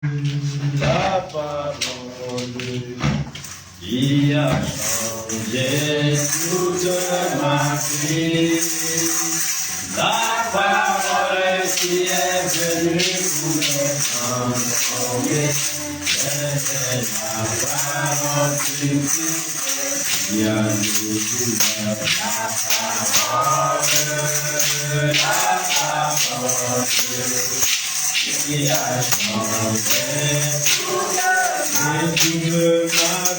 La parole qui a changé toute ma vie. La parole qui est venue pour me transformer. C'est la parole du Christ qui a nous la parole. La parole qui a changé toute ma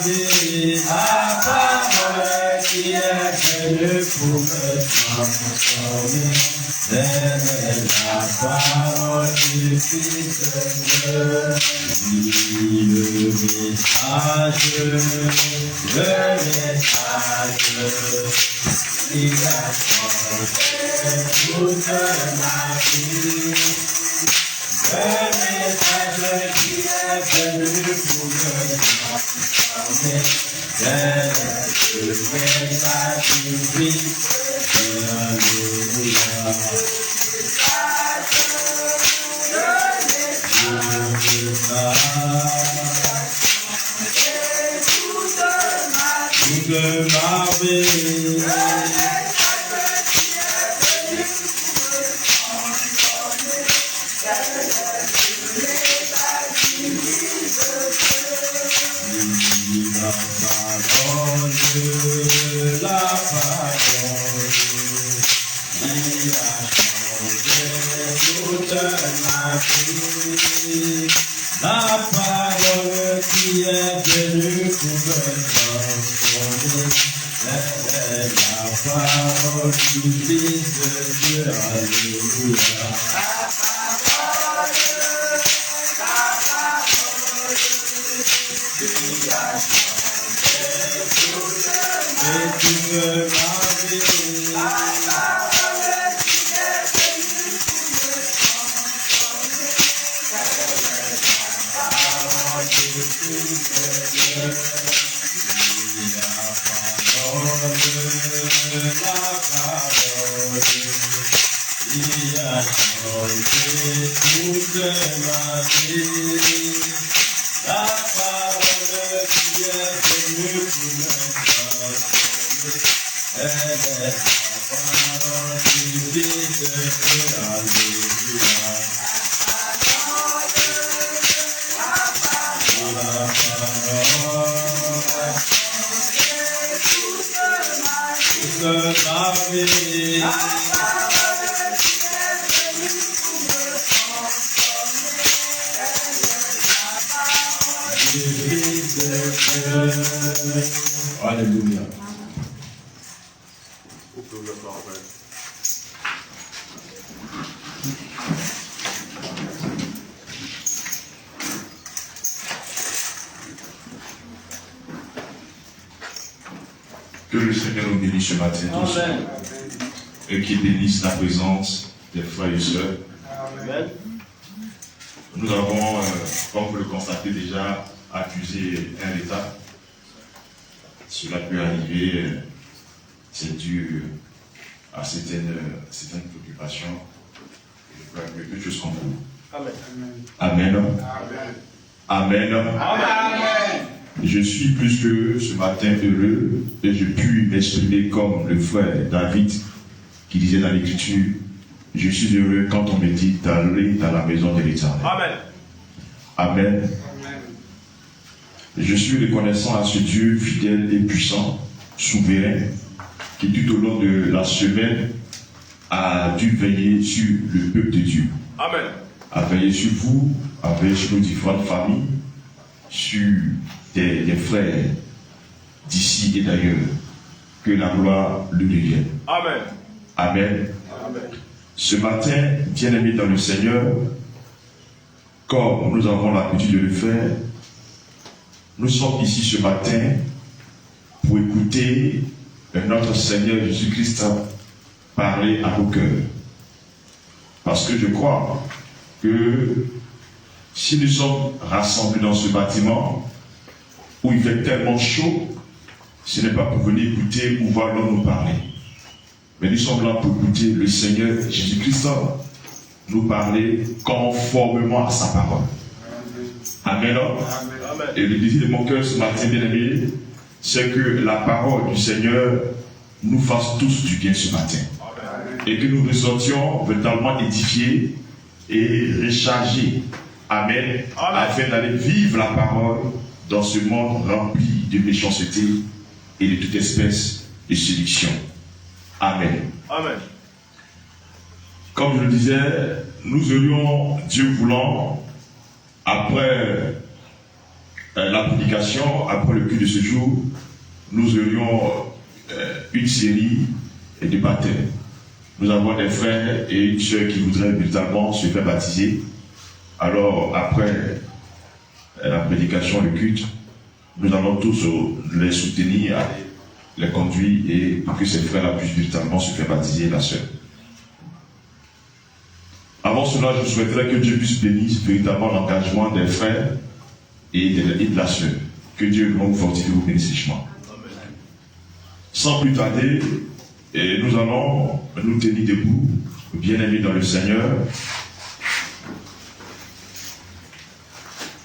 vie. La parole qui est venue pour me transformer. C'est la parole du Fils de Dieu. Le message qui a changé toute ma vie. Le message qui est venu pour me transformer, c'est le message du Fils. Alléluia. Toute ma vie. La parole qui est venue pour me transformer, c'est la parole du Fils de Dieu. Alléluia. Qui a changé toute ma vie. Alléluia. Que le Seigneur nous bénisse ce matin tous. Et qu'il bénisse la présence des frères et sœurs. Amen. Nous avons, comme vous le constatez déjà, accusé un État. Cela peut arriver, c'est dû à certaines préoccupations. Je crois que quelque chose comme vous. Amen. Amen. Amen. Amen. Amen. Je suis plus que ce matin heureux et je puis m'exprimer comme le frère David qui disait dans l'Écriture, je suis heureux quand on me dit d'aller dans la maison de l'Éternel. Amen. Amen. Je suis reconnaissant à ce Dieu fidèle et puissant, souverain, qui tout au long de la semaine a dû veiller sur le peuple de Dieu. Amen. A veiller sur vous, a veiller sur nos différentes familles, sur des frères d'ici et d'ailleurs. Que la gloire lui revienne. Amen. Amen. Amen. Ce matin, bien-aimés dans le Seigneur, comme nous avons l'habitude de le faire, nous sommes ici ce matin pour écouter notre Seigneur Jésus-Christ parler à nos cœurs. Parce que je crois que si nous sommes rassemblés dans ce bâtiment où il fait tellement chaud, ce n'est pas pour venir écouter ou voir l'homme nous parler. Mais nous sommes là pour écouter le Seigneur Jésus-Christ nous parler conformément à sa parole. Amen. Et le désir de mon cœur ce matin, bien-aimé, c'est que la parole du Seigneur nous fasse tous du bien ce matin. Et que nous ressortions véritablement édifiés et rechargés. Amen. Afin d'aller vivre la parole dans ce monde rempli de méchanceté et de toute espèce de séduction. Amen. Amen. Comme je le disais, nous aurions, Dieu voulant, après la prédication, après le culte de ce jour, nous aurions une série de baptêmes. Nous avons des frères et une sœur qui voudraient véritablement se faire baptiser. Alors, après la prédication, le culte, nous allons tous les soutenir, les conduire et pour que ces frères-là puissent véritablement se faire baptiser, la sœur. Avant cela, je souhaiterais que Dieu puisse bénir véritablement l'engagement des frères et de la sœur. Que Dieu vous fortifie, vous bénisse richement. Sans plus tarder, nous allons nous tenir debout, bien-aimés dans le Seigneur,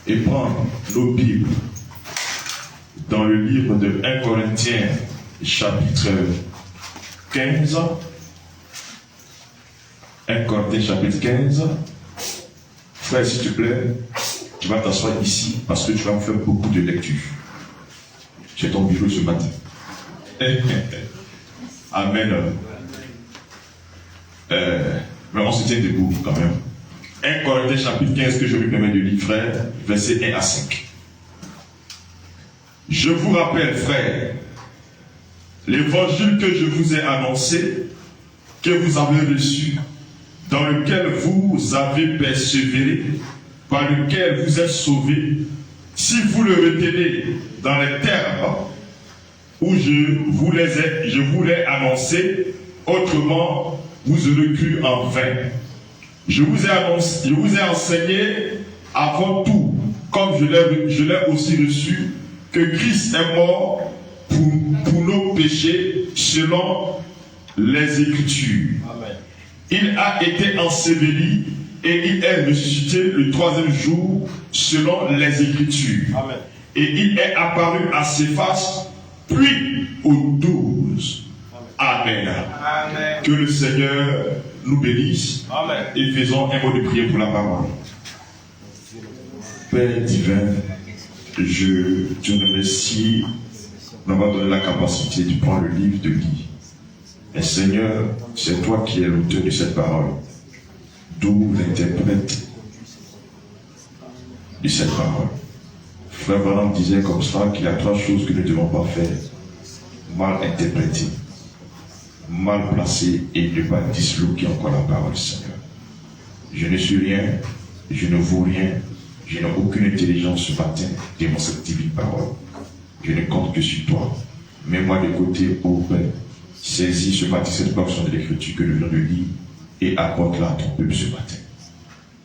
et prendre nos Bibles dans le livre de 1 Corinthiens, chapitre 15. 1 Corinthiens, chapitre 15. Frère, s'il te plaît, tu vas t'asseoir ici parce que tu vas me faire beaucoup de lectures. C'est ton bureau ce matin. Amen. Mais on se tient debout quand même. 1 Corinthiens chapitre 15 que je me permets de lire, frère, versets 1 à 5. Je vous rappelle, frère, l'évangile que je vous ai annoncé, que vous avez reçu, dans lequel vous avez persévéré, par lequel vous êtes sauvés, si vous le retenez dans les termes où je vous l'ai annoncé, autrement vous aurez cru en vain. Je vous ai enseigné avant tout, comme je l'ai aussi reçu, que Christ est mort pour nos péchés selon les Écritures. Amen. Il a été enseveli et il est ressuscité le 3e jour selon les Écritures. Amen. Et il est apparu à Céphas, puis aux 12. Amen. Amen. Que le Seigneur nous bénisse. Amen. Et faisons un mot de prière pour la parole. Père divin, je te remercie d'avoir donné la capacité de prendre le livre de lire. Et Seigneur, c'est toi qui es l'auteur de cette parole, d'où l'interprète de cette parole. Frère Branham disait comme ça qu'il y a 3 choses que nous ne devons pas faire: mal interpréter, mal placé et ne pas disloquer encore la parole, Seigneur. Je ne suis rien, je ne vaux rien, je n'ai aucune intelligence ce matin devant cette divine parole. Je ne compte que sur toi. Mets-moi de côté, ô Père. Saisis ce matin cette portion de l'écriture que nous venons de lire et apporte-la à ton peuple ce matin.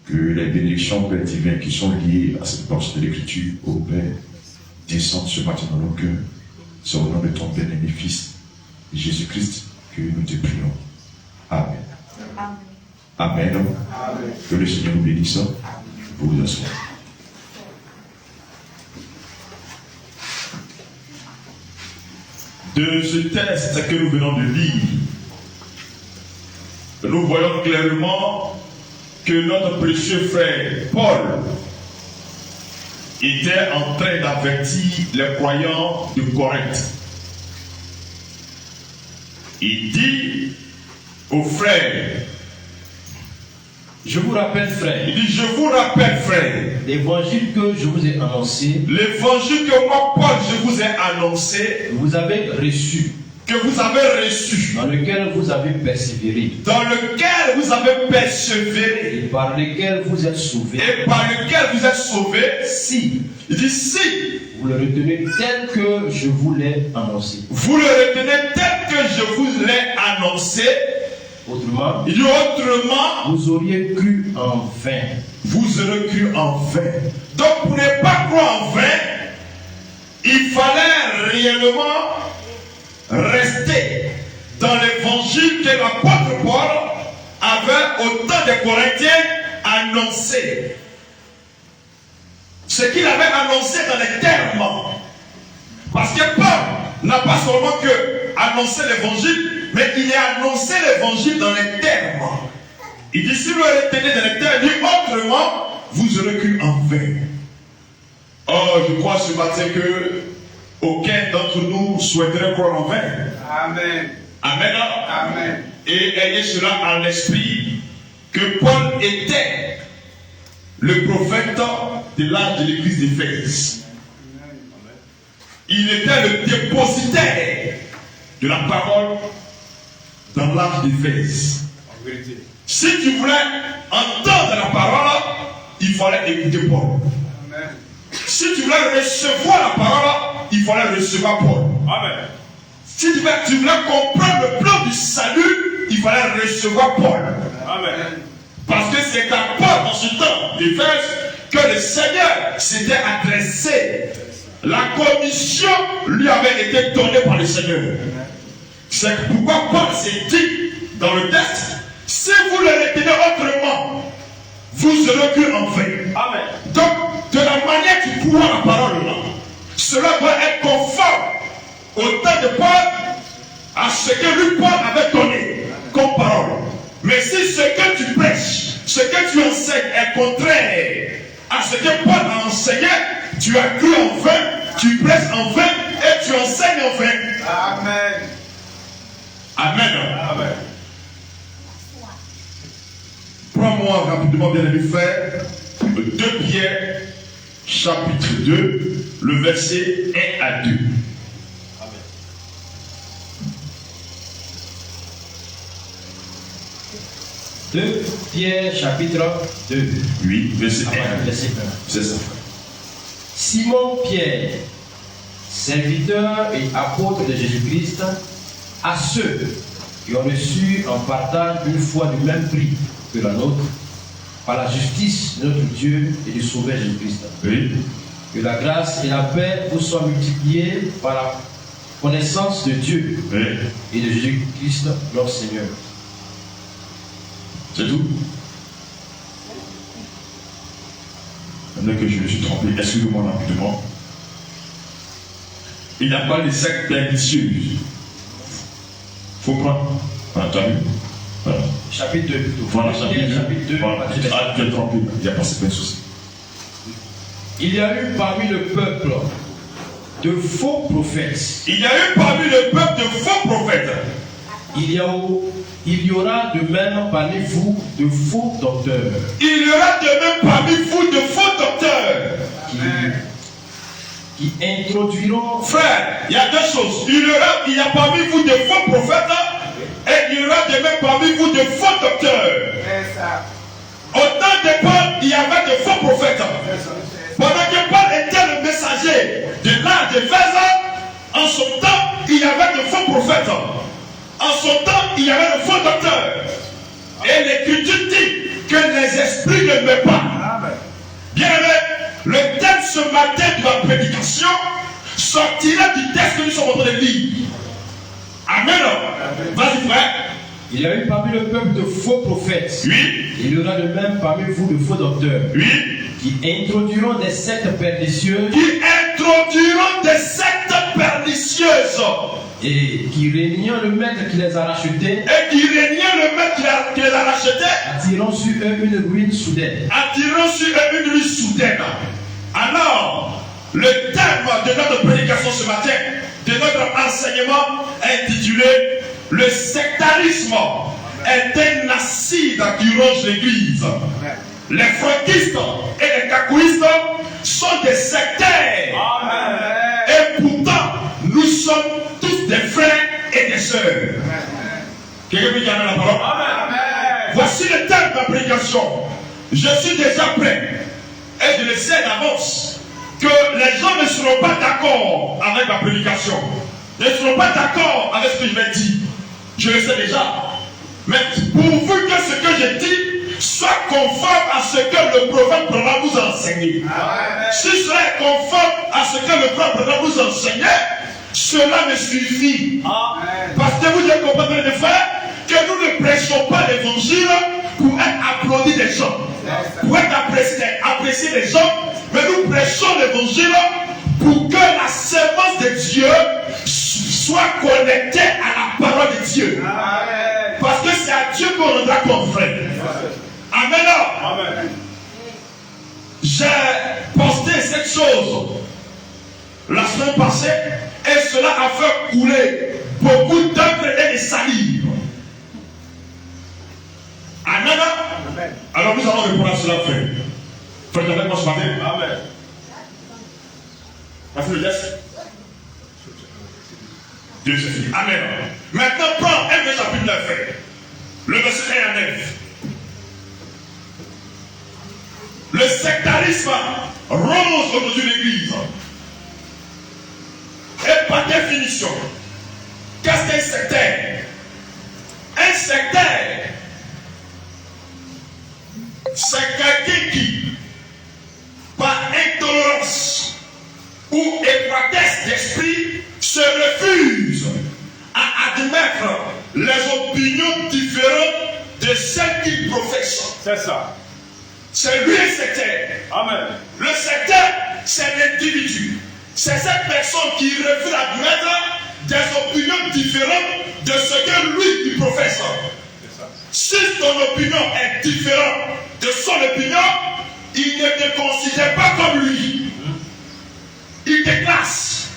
Que les bénédictions, Père divin, qui sont liées à cette portion de l'écriture, ô Père, descendent ce matin dans nos cœurs. C'est au nom de ton bien-aimé Fils, Jésus-Christ, que nous te prions. Amen. Amen. Amen. Amen. Que le Seigneur nous bénisse. Vous vous asseoir. De ce texte que nous venons de lire, nous voyons clairement que notre précieux frère Paul était en train d'avertir les croyants de Corinthe. Il dit aux frères, je vous rappelle, frère. Il dit, je vous rappelle, frère. L'évangile que je vous ai annoncé. L'évangile que moi, Paul, je vous ai annoncé. Vous avez reçu. Que vous avez reçu. Dans lequel vous avez persévéré. Dans lequel vous avez persévéré. Et par lequel vous êtes sauvés. Et par lequel vous êtes sauvés. Si. Il dit si. Vous le retenez tel que je vous l'ai annoncé. Vous le retenez tel que je vous l'ai annoncé. Autrement, il dit autrement, vous auriez cru en vain. Vous aurez cru en vain. Donc pour ne pas croire en vain, il fallait réellement rester dans l'évangile que l'apôtre Paul avait au temps des Corinthiens annoncé. ce qu'il avait annoncé dans les termes. Parce que Paul n'a pas seulement que annoncé l'évangile, mais il a annoncé l'évangile dans les termes. Il dit, si vous le retenez dans les termes, il dit, autrement, vous aurez cru en vain. Oh, je crois ce matin que aucun d'entre nous souhaiterait croire en vain. Amen. Amen. Amen. Et ayez cela en l'esprit, que Paul était le prophète de l'âge de l'église d'Éphèse. Il était le dépositaire de la parole dans l'âge d'Éphèse. Si tu voulais entendre la parole, il fallait écouter Paul. Amen. Si tu voulais recevoir la parole, il fallait recevoir Paul. Amen. Si tu voulais comprendre le plan du salut, il fallait recevoir Paul. Amen. Parce que c'est à Paul, dans ce temps d'Éphèse, que le Seigneur s'était adressé. La commission lui avait été donnée par le Seigneur. C'est pourquoi Paul s'est dit dans le texte, si vous le retenez autrement, vous aurez cru en vain. Amen. Donc, de la manière tu crois la parole là, cela doit être conforme au temps de Paul, à ce que lui Paul avait donné comme parole. Mais si ce que tu prêches, ce que tu enseignes est contraire à ce que Paul a enseigné, tu as cru en vain, tu prêches en vain et tu enseignes en vain. Amen. Amen. Amen. Prends-moi rapidement, bien aimé frère, 2 Pierre, chapitre 2, le verset 1 à 2. Amen. 2 Pierre chapitre 2. Oui, verset Ah, 1. verset 1. C'est ça. Simon Pierre, serviteur et apôtre de Jésus-Christ, à ceux qui ont reçu en partage une foi du même prix que la nôtre, par la justice de notre Dieu et du Sauveur Jésus-Christ. Oui. Que la grâce et la paix vous soient multipliées par la connaissance de Dieu Oui. et de Jésus-Christ, notre Seigneur. C'est tout. Maintenant que je me suis trompé, excusez-moi rapidement. Il n'y a pas de secte pernicieuse. Faut prendre. Voilà, tu as vu? Voilà. Chapitre 2 plutôt. Voilà, chapitre 2. Voilà. partie verset. Ah, tu es trompé. Il n'y a pas de souci. Il y a eu parmi le peuple de faux prophètes. Il y a eu parmi le peuple de faux prophètes. Il y aura de même parmi vous de faux docteurs Il y aura de même parmi vous de faux docteurs. qui introduiront. Frère, il y a deux choses. Il y a parmi vous de faux prophètes et il y aura de même parmi vous de faux docteurs. C'est ça. Au temps de Paul, il y avait de faux prophètes. Pendant que Paul était le messager de l'âge d'Éphèse, en son temps, il y avait de faux prophètes. En son temps, il y avait de faux docteurs. Et l'Écriture dit que les esprits ne meurent pas. Amen. Bien aimé, le thème ce matin de ma prédication sortira du texte que nous sommes en train de lire. Amen. Vas-y frère. Il y a eu parmi le peuple de faux prophètes. Oui. Il y aura de même parmi vous de faux docteurs Oui. qui introduiront des sectes pernicieuses Qui introduiront des sectes pernicieuses. et qui, régnant le maître qui les a rachetés, Et qui régnant le maître qui les a rachetés, attirant sur eux une ruine soudaine. attirant sur eux une lutte soudaine. Alors, le thème de notre prédication ce matin, de notre enseignement, est intitulé « Le sectarisme est un acide qui ronge l'Église ». Les franquistes et les cacouistes sont des sectaires. Amen. Et pourtant, nous sommes tous des frères et des sœurs. Quelqu'un peut dire la parole? Amen. Voici le thème de ma prédication. Je suis déjà prêt. Et je le sais d'avance que les gens ne seront pas d'accord avec ma prédication. Ils ne seront pas d'accord avec ce que je vais dire. Je le sais déjà. Mais pourvu que ce que je dis soit conforme à ce que le prophète pourra vous enseigner. Amen. Si cela est conforme à ce que le prophète pourra vous enseigner, cela me suffit. Amen. Parce que vous devez comprendre, mes frères, que nous ne prêchons pas l'évangile pour être applaudi des gens, pour être apprécié des gens, mais nous prêchons l'évangile pour que la sémence de Dieu soit connectée à la parole de Dieu. Amen. Parce que c'est à Dieu qu'on rendra compte, frère. Amen. Amen. J'ai posté cette chose la semaine passée et cela a fait couler beaucoup d'encre et de salive. Amen. Amen. Alors nous allons répondre à cela, frère. Frère, avec moi ce matin. Amen. As-tu le geste? Dieu c'est fini. Amen. Maintenant, prends 1 chapitre 9, frère. Le verset 1 à 9. Le sectarisme ronge aujourd'hui l'église. Et par définition, qu'est-ce qu'un sectaire? Un sectaire, c'est quelqu'un qui, par intolérance ou étroitesse d'esprit, se refuse à admettre les opinions différentes de celles qu'il professe. C'est ça. C'est lui le sectaire. Amen. Le sectaire, c'est l'individu. C'est cette personne qui refuse d'admettre des opinions différentes de ce que lui il professe. C'est ça. Si ton opinion est différente de son opinion, il ne te considère pas comme lui. Il te classe.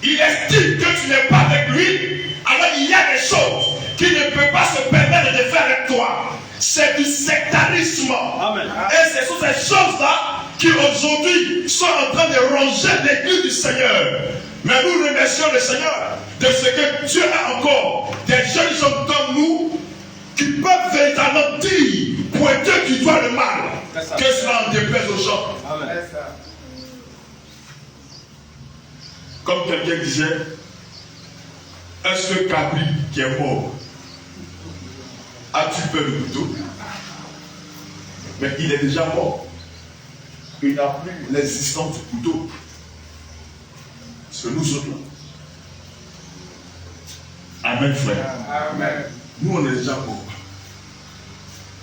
Il estime que tu n'es pas avec lui. Alors il y a des choses qu'il ne peut pas se permettre de faire avec toi. C'est du sectarisme. Amen. Et ce sont ces choses-là qui aujourd'hui sont en train de ronger l'église du Seigneur. Mais nous remercions le Seigneur de ce que Dieu a encore des jeunes gens comme nous qui peuvent véritablement dire, pointer du doigt le mal, que cela en déplaise aux gens. Amen. Comme quelqu'un disait, est-ce que Cabri qui est mort, as-tu peur du couteau? Mais il est déjà mort. Il n'a plus l'existence du couteau. C'est nous autres. Amen, frère. Amen. Nous, on est déjà morts.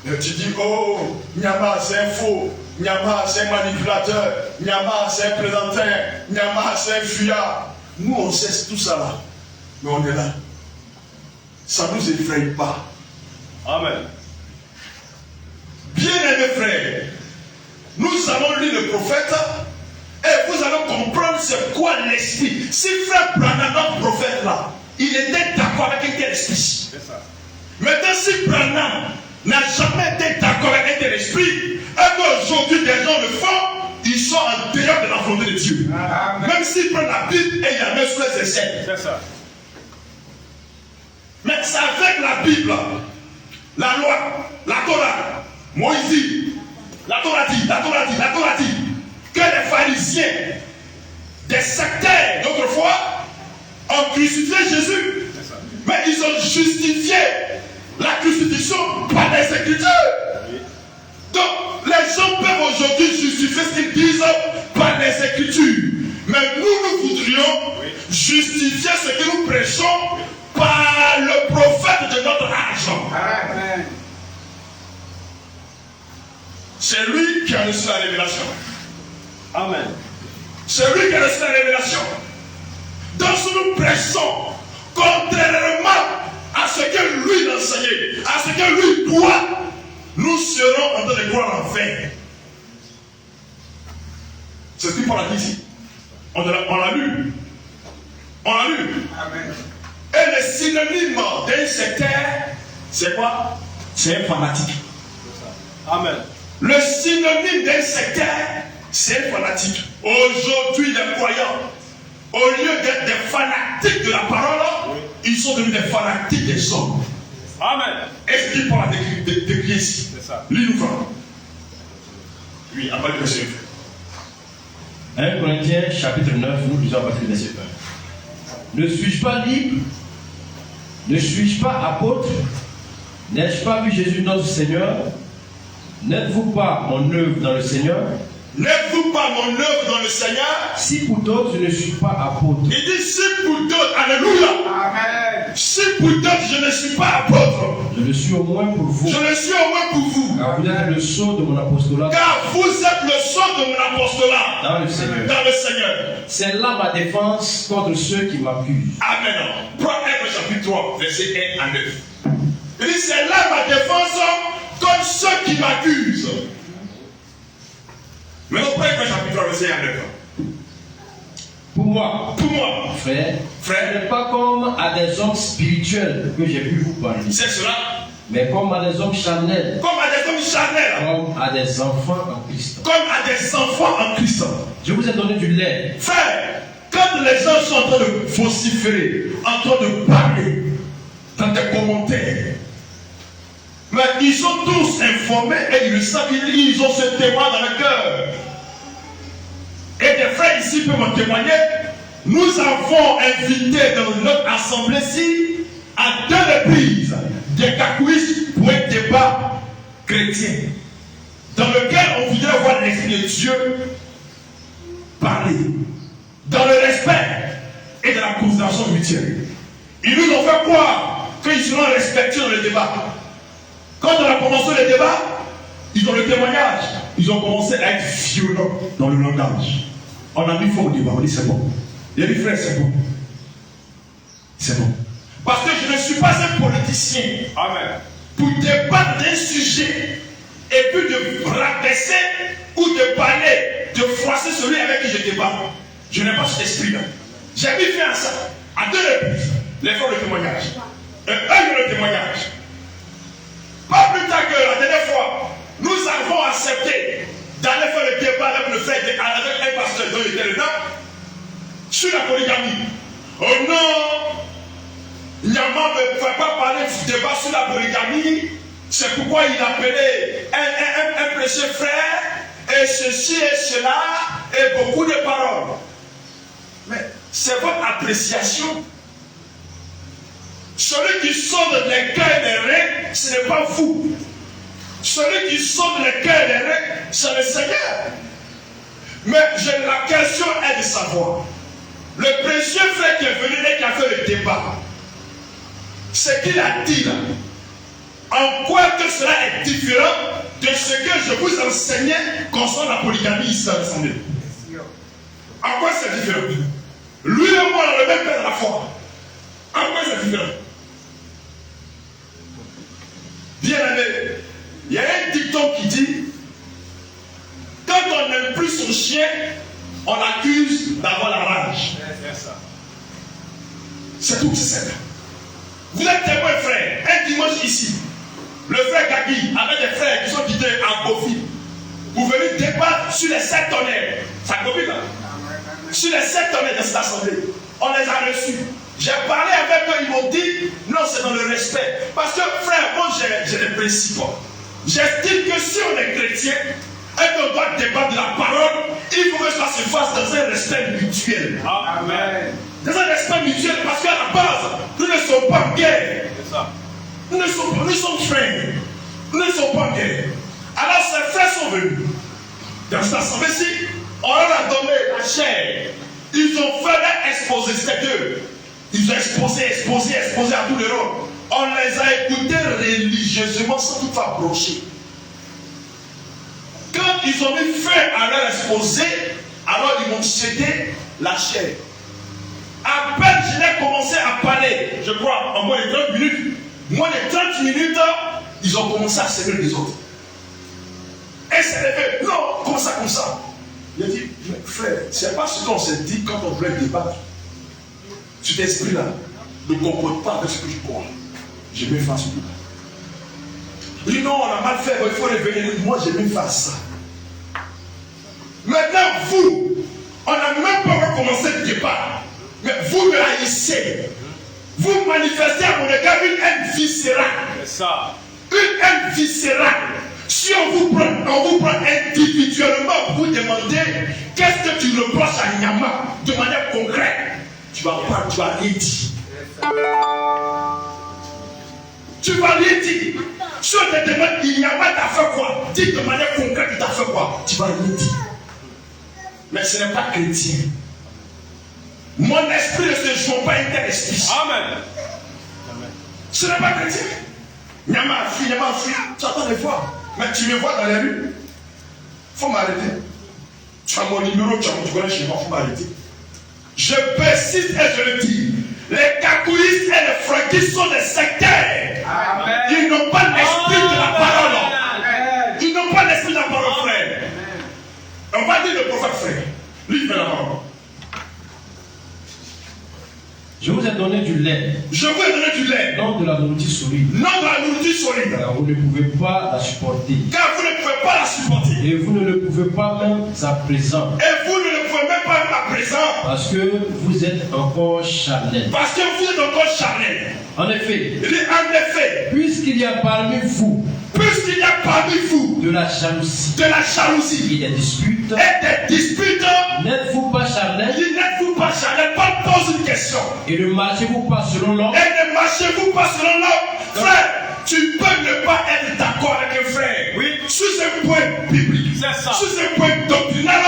Et tu dis, oh, Nyama, c'est un faux. Nyama, c'est un manipulateur. Nyama, c'est un plaisantin. Nyama, c'est un fuyard. Nous, on cesse tout ça là. Mais on est là. Ça ne nous effraie pas. Amen. Bien-aimés frères, nous allons lire le prophète et vous allez comprendre c'est quoi l'esprit. Si frère Branham, notre prophète là, il était d'accord avec un tel esprit. C'est ça. Maintenant, si Branham n'a jamais été d'accord avec un tel esprit, et qu'aujourd'hui des gens le font, ils sont en dehors de la volonté de Dieu. Amen. Même s'ils prennent la Bible et il y a même sous les essais. C'est ça. Mais c'est avec la Bible, la loi, la Torah, Moïse dit, la Torah dit que les pharisiens, des sectaires d'autrefois, ont crucifié Jésus. C'est ça. Mais ils ont justifié la crucifixion par les Écritures. Oui. Donc, les gens peuvent aujourd'hui justifier ce qu'ils disent par les Écritures. Mais nous voudrions justifier ce que nous prêchons par le prophète de notre âge. Amen. C'est lui qui a reçu la révélation. Amen. C'est lui qui a reçu la révélation. Donc, si nous prêchons contrairement à ce que lui enseignait, à ce que lui doit, nous serons en train de croire en vain. C'est ce qu'il Paul a dit ici. On l'a lu. On l'a lu. Amen. Et le synonyme d'un sectaire, c'est quoi? C'est un fanatique. Amen. Le synonyme d'un sectaire, c'est un fanatique. Aujourd'hui, les croyants, au lieu d'être des fanatiques de la parole, ils sont devenus des fanatiques des hommes. Amen. Est-ce qu'il Paul a décrit ici? C'est ça. Lis-nous, frère. Oui, après le verset. 1 Corinthiens chapitre 9, nous lisons à partir du verset 1. Ne suis-je pas libre? Ne suis-je pas apôtre? N'ai-je pas vu Jésus notre Seigneur? N'êtes-vous pas en œuvre dans le Seigneur? N'êtes-vous pas mon œuvre dans le Seigneur? Si pour d'autres je ne suis pas apôtre, Il dit si pour d'autres, alléluia. Amen. Si pour d'autres je ne suis pas apôtre, je le suis au moins pour vous. je le suis au moins pour vous. Car vous êtes le sceau de mon apostolat Car vous êtes le sceau de mon apostolat dans le Seigneur. dans le Seigneur. C'est là ma défense contre ceux qui m'accusent. Amen. Proverbe chapitre 3, verset 1 à 9. Il dit c'est là ma défense contre ceux qui m'accusent. Maintenant, Proverbe chapitre 3, verset 1 à 9. Pour moi, frère, ce n'est pas comme à des hommes spirituels que j'ai pu vous parler, C'est cela. mais comme à des hommes charnels, Comme à des hommes charnels. comme à des enfants en Christ. Comme à des enfants en Christ. Je vous ai donné du lait. Frère, quand les gens sont en train de vociférer, en train de parler, dans des commentaires, mais ils sont tous informés et ils le savent, ils ont ce témoin dans le cœur. Et des frères ici peuvent me témoigner. Nous avons invité dans notre assemblée-ci à 2 reprises des cacouistes pour un débat chrétien dans lequel on voudrait voir l'Esprit de Dieu parler dans le respect et dans la considération mutuelle. Ils nous ont fait croire qu'ils seront respectés dans le débat. Quand on a commencé le débat, ils ont le témoignage. Ils ont commencé à être violents dans le langage. On a mis fin au débat, on dit c'est bon. Il a dit frère, c'est bon. C'est bon. Parce que je ne suis pas un politicien. Amen. Pour débattre d'un sujet et puis de rabaisser ou de parler, de froisser celui avec qui je débat. Je n'ai pas cet esprit-là. J'ai mis fin à ça. À 2 reprises, les fois de témoignage. Un de témoignage. Pas plus tard que la dernière fois, nous avons accepté d'aller faire le débat avec le frère, avec un pasteur dont il était le nom, sur la polygamie. Oh non, Nyama ne pouvait pas parler du débat sur la polygamie. C'est pourquoi il appelait un précieux frère, et ceci et cela, et beaucoup de paroles. Mais c'est votre appréciation. Celui qui sonde les cœurs et les reins, ce n'est pas vous. Celui qui sonde les cœurs et les reins, c'est le Seigneur. Mais la question est de savoir, le précieux frère qui est venu et qui a fait le débat, ce qu'il a dit là, en quoi que cela est différent de ce que je vous enseignais concernant la polygamie ici à l'Assemblée. En quoi c'est différent? Lui et moi, on a le même père à la foi. En quoi c'est différent? Bien aimé, il y a un dicton qui dit, quand on n'aime plus son chien, on l'accuse d'avoir la rage. C'est tout, c'est ça. Vous êtes témoin, frère, un dimanche ici, le frère Gagui, avec des frères qui sont quittés à Gofi, vous venez débattre sur les 7 tonnerres. Ça copie là? Sur les 7 tonnerres de cette assemblée. On les a reçus. J'ai parlé avec eux, ils m'ont dit, non, c'est dans le respect. Parce que, frère, moi, j'ai des principes. J'estime que si on est chrétien, et qu'on doit débattre de la parole, il faut que ça se fasse dans un respect mutuel. Amen. Dans un respect mutuel, parce qu'à la base, nous ne sommes pas en guerre. C'est ça. Nous sommes frères. Nous ne sommes pas en guerre. Alors, ces frères sont venus. Dans cette assemblée-ci, on leur a donné la chair. Ils ont fait leur exposé, c'était eux. Ils ont exposé à tous les rôles. On les a écoutés religieusement sans toutefois brocher. Quand ils ont mis fin à leur exposé, alors ils m'ont cédé la chair. À peine je n'ai commencé à parler, je crois, en moins de 30 minutes, ils ont commencé à servir les autres. Et c'est levé. Non, comme ça. Il a dit, mais frère, c'est pas ce qu'on s'est dit quand on voulait débattre. Cet esprit-là ne comporte pas avec ce que je crois. Je mets face à ça. Il dit, non, on a mal fait, il faut revenir. Moi, je mets face à ça. Maintenant, vous, on n'a même pas recommencé le débat. Mais vous me haïssez. Vous manifestez à mon égard une haine viscérale. C'est ça. Une haine viscérale. Si on vous prend individuellement pour vous demander qu'est-ce que tu reproches à Nyama de manière concrète, tu vas rien dire. Tu vas rien dire. Si on te demande Nyama t'a fait quoi, dis de manière concrète il t'a fait quoi, tu vas rien dire. Mais ce n'est pas chrétien. Mon esprit ne se joint pas à un tel esprit. Amen. Ce n'est pas chrétien. Nyama fille, tu attends des fois. Mais tu me vois dans les rues. Faut m'arrêter. Tu as mon numéro, tu connais chez moi, faut m'arrêter. Je persiste et je le dis. Les cacouillistes et les franquistes sont des sectaires. Amen. Ils n'ont pas l'esprit de la parole. Amen. Ils n'ont pas l'esprit de la parole, frère. On va dire le prophète, frère. Lui, il fait la parole. Je vous ai donné du lait, Je vous ai donné du lait, non de la nourriture solide, non de la nourriture solide. car vous ne pouvez pas la supporter. Car vous ne pouvez pas la supporter. Et vous ne le pouvez pas même à présent, Et vous ne le pouvez même pas à présent. parce que vous êtes encore charnel. Parce que vous êtes encore charnel. En effet, Il dit en effet, puisqu'il y a parmi vous puisqu'il y a parmi vous de la jalousie de la jalousie et des disputes, et des disputes, n'êtes-vous pas charnel il n'êtes-vous pas charnel? Paul pose une question. et ne marchez-vous pas selon l'ordre? Et ne marchez-vous pas selon l'ordre? Frère, tu peux ne pas être d'accord avec un frère. Oui. Sur un point biblique. C'est ça. Sur un point doctrinal,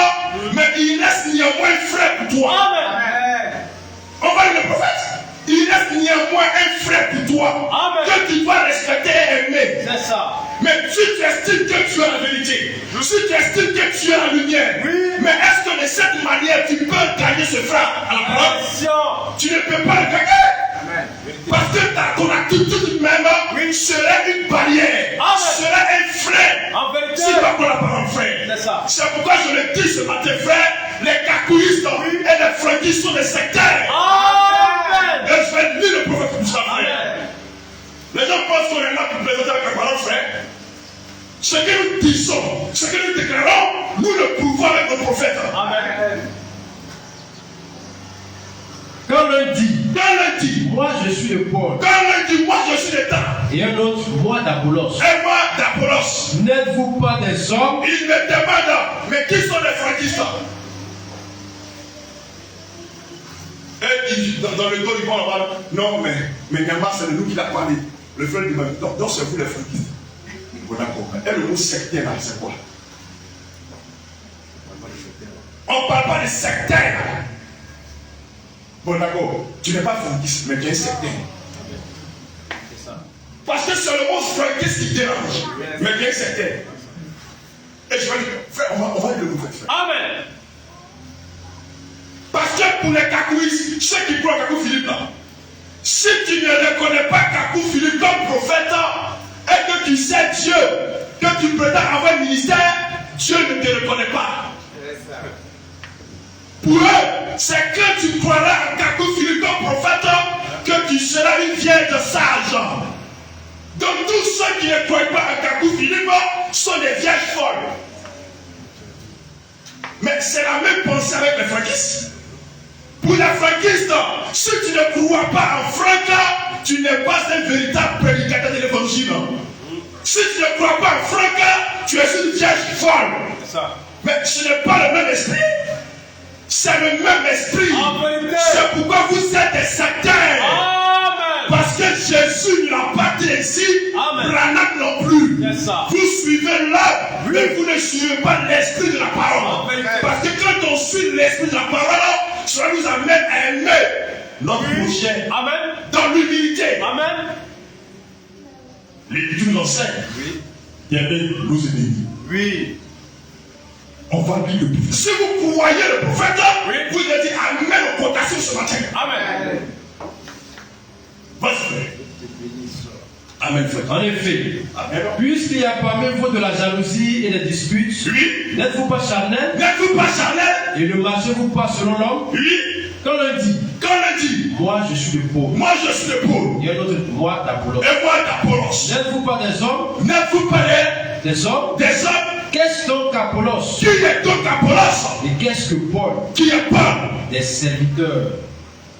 mais il reste néanmoins un frère pour toi. Amen. On va lire le prophète. Il reste néanmoins un frère pour toi. Amen. Que tu dois respecter et aimer. C'est ça. Mais si tu estimes que tu as la vérité, si tu estimes que tu as la lumière, Oui. mais est-ce que de cette manière tu peux gagner ce frère à la parole? Attention. Tu ne peux pas le gagner. Amen. Parce que ton attitude même serait une barrière, Amen. serait un frein. En vérité. Si tu vas pour la parole, frère. C'est ça. C'est pourquoi je le dis ce matin, frère, les cacouillistes et les franquistes sont des sectaires. Amen. Et je vais lire le prophète pour ça, frère. Amen. Les gens pensent qu'on est là pour présenter avec la parole, frère. Ce que nous disons, ce que nous déclarons, nous le prouvons avec nos prophètes. Amen. Quand l'un dit, Quand l'un dit, moi je suis de Paul, quand l'un dit, moi je suis d'État, et un autre, moi d'Apollos, et moi d'Apollos, n'êtes-vous pas des hommes? il me demande, mais qui sont les franquistes? Et dans le dos, ils vont avoir, non, mais Nyama, c'est de nous qui l'a parlé. Le frère dit, donc c'est vous les franquistes. Bon, d'accord. Et le mot sectaire là, c'est quoi? On ne parle pas de sectaire. Bon, d'accord. Tu n'es pas franquiste, mais tu es sectaire. C'est ça. Parce que c'est le mot franquiste qui dérange. Mais tu es sectaire. Et je vais dire, frère, on va le nouveau frère. Amen. Parce que pour les cacouistes, ceux qui croient Kakou Philippe là, si tu ne reconnais pas Kakou Philippe comme prophète et que tu sais Dieu, que tu prétends avoir un ministère, Dieu ne te reconnaît pas. Pour eux, c'est que tu croiras en Kakou Philippe comme prophète que tu seras une vierge sage. Donc tous ceux qui ne croient pas en Kakou Philippe sont des vierges folles. Mais c'est la même pensée avec les franquistes. Pour les franquistes, si tu ne crois pas en Franck, tu n'es pas un véritable prédicateur de l'évangile. Si tu ne crois pas en Franck, tu es une vierge folle. C'est ça. Mais ce n'est pas le même esprit. C'est le même esprit. En vérité. C'est pourquoi vous êtes des sectaires. Amen. Parce que Jésus ne l'a pas dit ici, Amen. Branham non plus. C'est ça. Vous suivez l'œuvre, mais vous ne suivez pas l'esprit de la En parole. vérité. Parce que quand on suit l'esprit de la parole, cela nous amène à aimer notre prochain Amen. dans l'humilité. Amen. L'Écriture nous enseigne Oui. d'aimer nos ennemis. Oui. On va lire le prophète. Si vous croyez le prophète, Oui. vous devez dire Amen au quotation ce matin. Amen. Vas-y, frère. Amen, frère. En effet, Amen. puisqu'il y a parmi vous de la jalousie et des disputes, Oui. n'êtes-vous pas charnel N'êtes-vous pas charnel? et ne marchez-vous pas selon l'homme? Oui. Quand l'un dit, Quand on dit, moi je suis de Paul, moi je suis de Paul, et un autre, moi d'Apollos, et moi d'Apollos, n'êtes-vous pas des hommes? n'êtes-vous pas Des hommes? des hommes? Qu'est-ce donc Apollos? Qui est donc Apollos? Et qu'est-ce que Paul? Qui est Paul? Des serviteurs,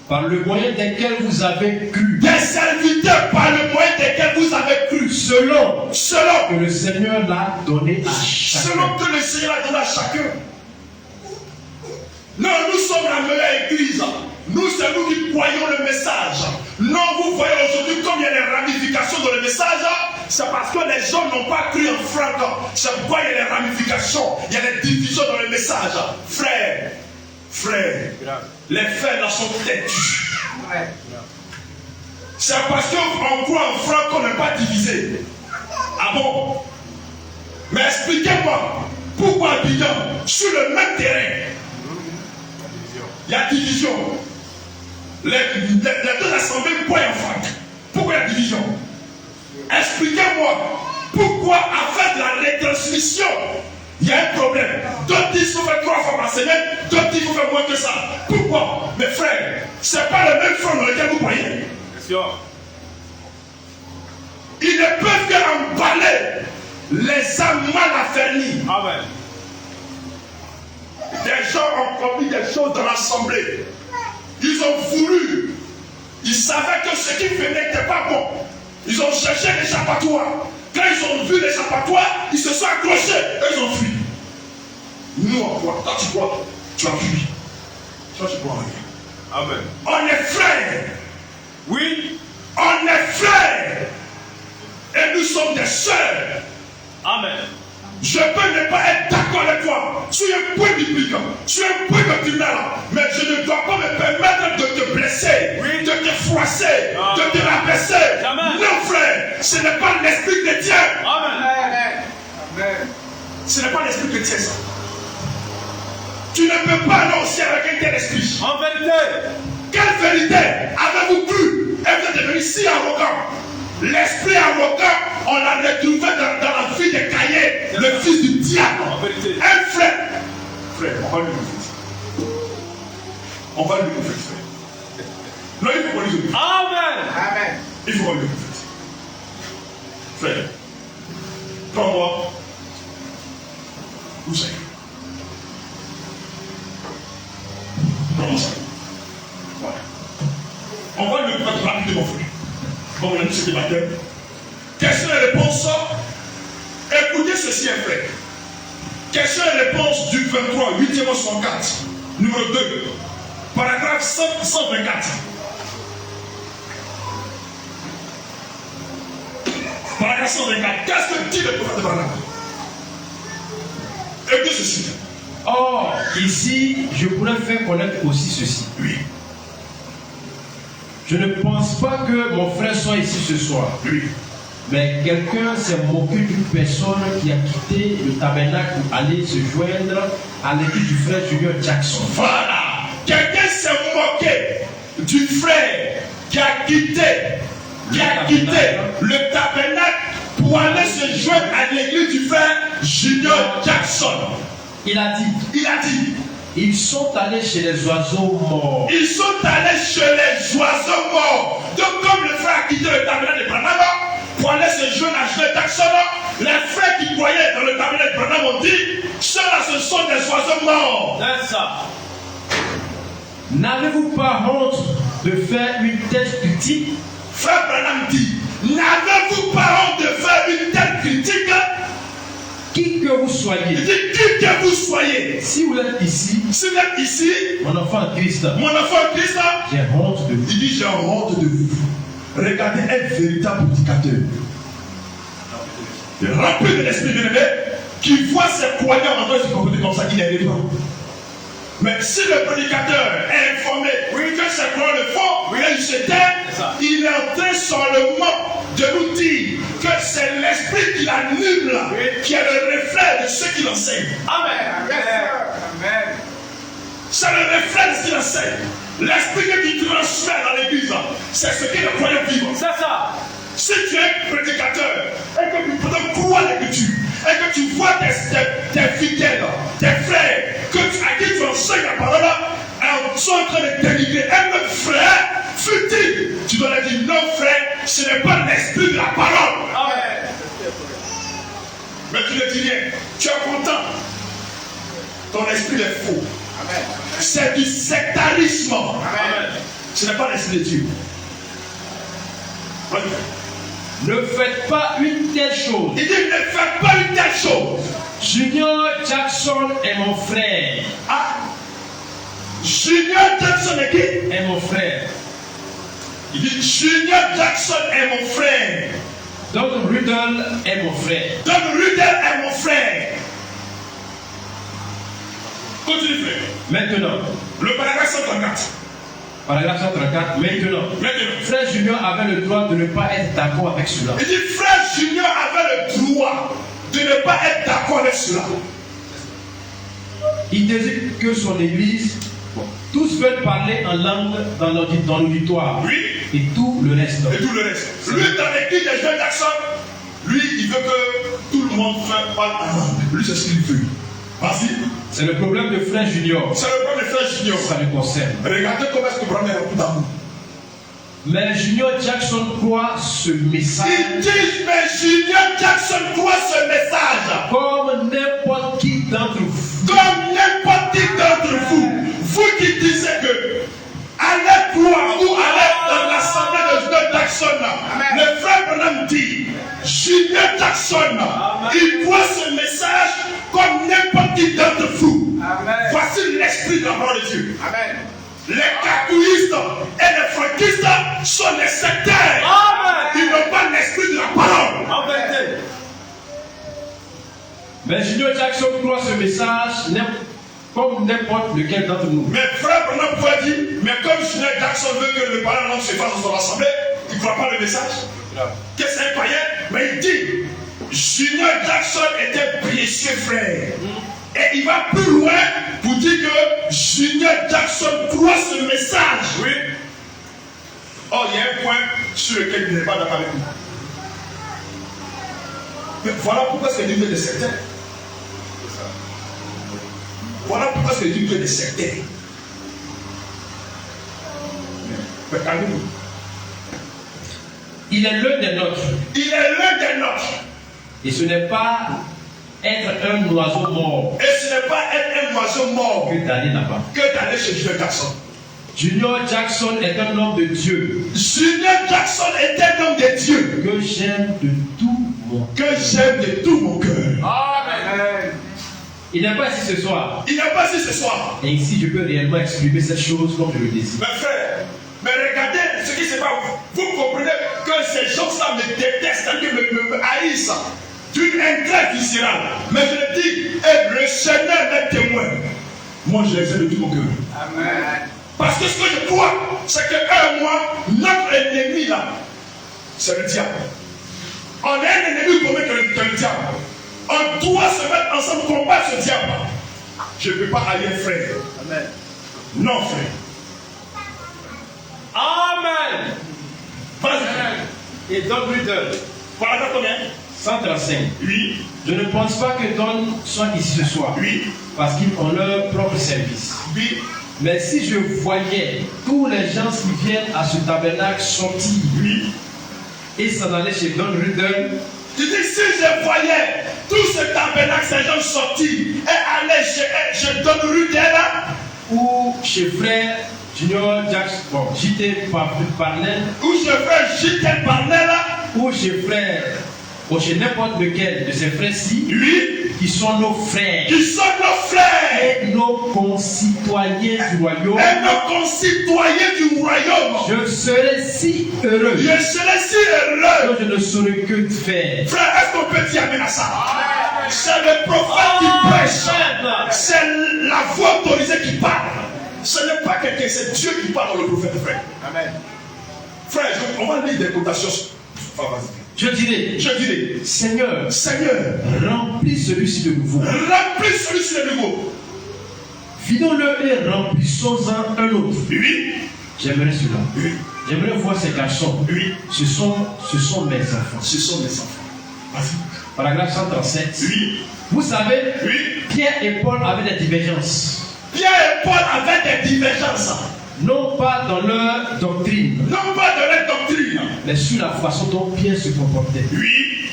par le moyen desquels vous avez cru, Des serviteurs par le moyen desquels vous avez cru, selon selon que le Seigneur l'a donné à chacun. selon que le Seigneur a donné à chacun. Non, nous sommes la meilleure église. Nous, c'est nous qui croyons le message. Non, vous voyez aujourd'hui comme il y a des ramifications dans le message. C'est parce que les gens n'ont pas cru en Franck. C'est pourquoi il y a les ramifications, il y a les divisions dans le message. Frère, les faits là sont têtus. C'est parce qu'on croit en Franck qu'on n'est pas divisé. Ah bon? Mais expliquez-moi, pourquoi Abidjan, sur le même terrain, il y a division. Les deux assemblées croient en Franck. Pourquoi il y a division? Expliquez-moi pourquoi à faire de la retransmission il y a un problème. D'autres disent qu'il faut faire 3 fois par semaine, d'autres disent qu'il faut faire moins que ça. Pourquoi? Mes frères, ce n'est pas le même front dans lequel vous croyez. Bien sûr. Ils ne peuvent qu'emballer les âmes mal affermies. Amen. Des gens ont commis des choses dans l'assemblée. Ils ont voulu. Ils savaient que ce qui venait n'était pas bon. Ils ont cherché l'échappatoire. Quand ils ont vu l'échappatoire, ils se sont accrochés et ils ont fui. Nous, on croit. Toi, tu crois. Tu as fui. Toi, tu crois rien. Amen. On est frères. Oui. On est frères. Et nous sommes des sœurs. Amen. Je peux ne pas être d'accord avec toi sur un point biblique, sur un point doctrinal, mais je ne dois pas me permettre de te blesser, Oui. de te froisser, de te rabaisser. Jamais. Non, frère, ce n'est pas l'esprit chrétien. Amen. Ce n'est pas l'esprit chrétien, ça. Tu ne peux pas aller au ciel avec un tel esprit. En vérité. Quelle vérité avez-vous cru? Et vous êtes devenu si arrogant. L'esprit arrogant, on l'a retrouvé dans la vie de Caïn, le fils du diable. En vérité. Un frère, on va lui confesser. On va lui confesser. Non, il faut qu'on lui confesse. Amen. Il faut qu'on lui confesse. Frère, prends-moi. Où c'est? Prends-moi ça. Voilà. On va lui confesser rapidement, frère. Comme on a dit ce matin. Question et réponse. Écoutez ceci, un frère. Question et réponse du 23, 8e 104, numéro 2, paragraphe 124. Paragraphe 124. Qu'est-ce que dit le prophète de Branham? Écoutez ceci. Or, ici, je pourrais faire connaître aussi ceci. Oui. Je ne pense pas que mon frère soit ici ce soir. Oui. Mais quelqu'un s'est moqué d'une personne qui a quitté le tabernacle pour aller se joindre à l'église du frère Junior Jackson. Voilà. Quelqu'un s'est moqué du frère qui a quitté le tabernacle pour aller se joindre à l'église du frère Junior Jackson. Il a dit, ils sont allés chez les oiseaux morts. Ils sont allés chez les oiseaux morts. Donc comme le frère a quitté le tabernacle de Branham pour aller se joindre à Junior Jackson, les frères qui croyaient dans le tabernacle de Branham ont dit, ceux-là ce sont des oiseaux morts. C'est ça. N'avez-vous pas honte de faire une telle critique? Frère Branham dit, n'avez-vous pas honte de faire une telle critique? Qui que vous soyez, Il dit, qui que vous soyez, si vous êtes ici, si vous êtes ici, mon enfant Christ, mon enfant Christ, j'ai honte de vous. il dit, j'ai honte de vous. Regardez un véritable prédicateur, rempli de l'esprit bien-aimé, qui voit ses croyants en train de se comporter comme ça, il est libre. Mais si le prédicateur est informé que ses croyants le font, et il se tait, il est en train seulement de nous dire que c'est l'esprit qui l'anime là, qui est le reflet de ce qu'il enseigne. Amen. Amen. C'est le reflet de ce qu'il enseigne. L'esprit qui transmet dans l'église, c'est ce que les croyants vivent. C'est ça. Si tu es un prédicateur et que tu peux croire l'écriture et que tu vois tes fidèles, tes frères, à qui tu enseignes la parole, sont en train de dénigrer un même frère futile, tu dois leur dire non frère, ce n'est pas l'esprit de la parole. Amen. Mais tu ne dis rien, tu es content. Ton esprit est faux. Amen. C'est du sectarisme. Amen. Ce n'est pas l'esprit de Dieu. Ne faites pas une telle chose. Il dit ne faites pas une telle chose. Junior Jackson est mon frère. Ah, Junior Jackson est qui? Est mon frère. Il dit Junior Jackson est mon frère. Don Rudel est mon frère. Don Rudel est mon frère. Continue, frère. Maintenant, Le paragraphe 134. paragraphe 134, maintenant, Frère Junior avait le droit de ne pas être d'accord avec cela. Il dit, frère Junior avait le droit de ne pas être d'accord avec cela. Il désire que son église, tous veulent parler en langue dans l'auditoire. Oui. Et tout le reste. Et tout le reste. Lui, dans l'église des jeunes Jackson, lui, il veut que tout le monde parle en langue. Lui, c'est ce qu'il veut. Vas-y. C'est le problème de Frère Junior. C'est le problème de frère Junior. Ça le concerne. Regardez comment est-ce que Branham est rempli d'amour. Mais Junior Jackson croit ce message Il dit, mais Junior Jackson croit ce message. comme n'importe qui d'entre vous. Comme n'importe qui d'entre vous. Vous qui disiez que allez croire ou allez dans l'assemblée de Junior Jackson. Amen. Le frère Branham dit, Junior Jackson, il croit ce message comme n'importe qui d'entre vous. Amen. Voici l'esprit de la parole de Dieu. Amen. Les cacouistes et les franquistes sont les sectaires. Amen. Ils n'ont pas l'esprit de la parole. En vérité. Mais Junior Jackson croit ce message comme n'importe lequel d'entre nous. Mais frère Branham pouvait dire, mais comme Junior Jackson veut que le parent langue se fasse dans son assemblée, il ne croit pas le message. Qu'est-ce que c'est un païen? Mais il dit, Junior Jackson était précieux frère. Et il va plus loin pour dire que Junior Jackson croit ce message. Oui. Oh, il y a un point sur lequel il n'est pas d'accord avec nous. Mais voilà pourquoi c'est Dieu des sectaires. Voilà pourquoi c'est Dieu des sectaires. Mais calmez-vous. Il est l'un des nôtres. Il est l'un des nôtres. Et ce n'est pas être un oiseau mort Et ce n'est pas être un oiseau mort que d'aller là-bas. que d'aller chez Junior Jackson. Junior Jackson est un homme de Dieu Junior Jackson est un homme de Dieu que j'aime de tout mon cœur. que j'aime de tout mon cœur. Amen. Il n'est pas ici ce soir. Il n'est pas ici ce soir. Et ici, je peux réellement exprimer cette chose comme je le désire. Mes frères, mais regardez ce qui se passe. Vous comprenez que ces gens-là me détestent, me haïssent d'une intérêt viscérale. Mais je le dis, et le Seigneur est témoin. Moi, je les aime de tout mon cœur. Amen. Parce que ce que je crois, c'est qu'un mois, notre ennemi là, c'est le diable. On a un ennemi commun que le diable. On doit se mettre ensemble pour combattre ce diable. Je ne peux pas aller, frère. Amen. Non, frère. Amen. Vas-y. Et Don Rudel, Paragraphe combien? 135. Oui. Je ne pense pas que Don soit ici ce soir. Oui. Parce qu'ils ont leur propre service. Oui. Mais si je voyais tous les gens qui viennent à ce tabernacle sortir Oui. et s'en aller chez Don Rudel, Tu dis, si je voyais tout ce tabernacle, ces gens sortis et aller chez Don Rudel ou chez frère Junior Jackson, bon, JT Parnell, ou chez frère J.T. Parnell, ou chez frère, ou chez n'importe lequel de ces frères-ci, lui, qui sont nos frères qui sont nos frères et nos concitoyens du royaume, et nos concitoyens du royaume. je serais si heureux Je serais si heureux. que je ne saurais que faire. Frère, est-ce qu'on peut dire amen à ça? C'est le prophète qui prêche. C'est la voix autorisée qui parle. Ce n'est pas quelqu'un, c'est Dieu qui parle dans le prophète, frère. Amen. Frère, on va lire des cotations. Enfin, vas-y. Je dirais, Je dirais, Seigneur, Seigneur, remplis celui-ci de nouveau. remplis celui-ci de nouveau. Vidons-le et remplissons-en un autre. Oui, J'aimerais cela. oui, J'aimerais voir ces garçons. oui. Ce sont mes enfants. Ce sont mes enfants. Vas-y. Paragraphe 137. Oui, Vous savez, oui. Pierre et Paul avaient des divergences. Pierre et Paul avaient des divergences. Non pas dans leur doctrine, Non pas de leur doctrine. mais sur la façon dont Pierre se comportait. Oui,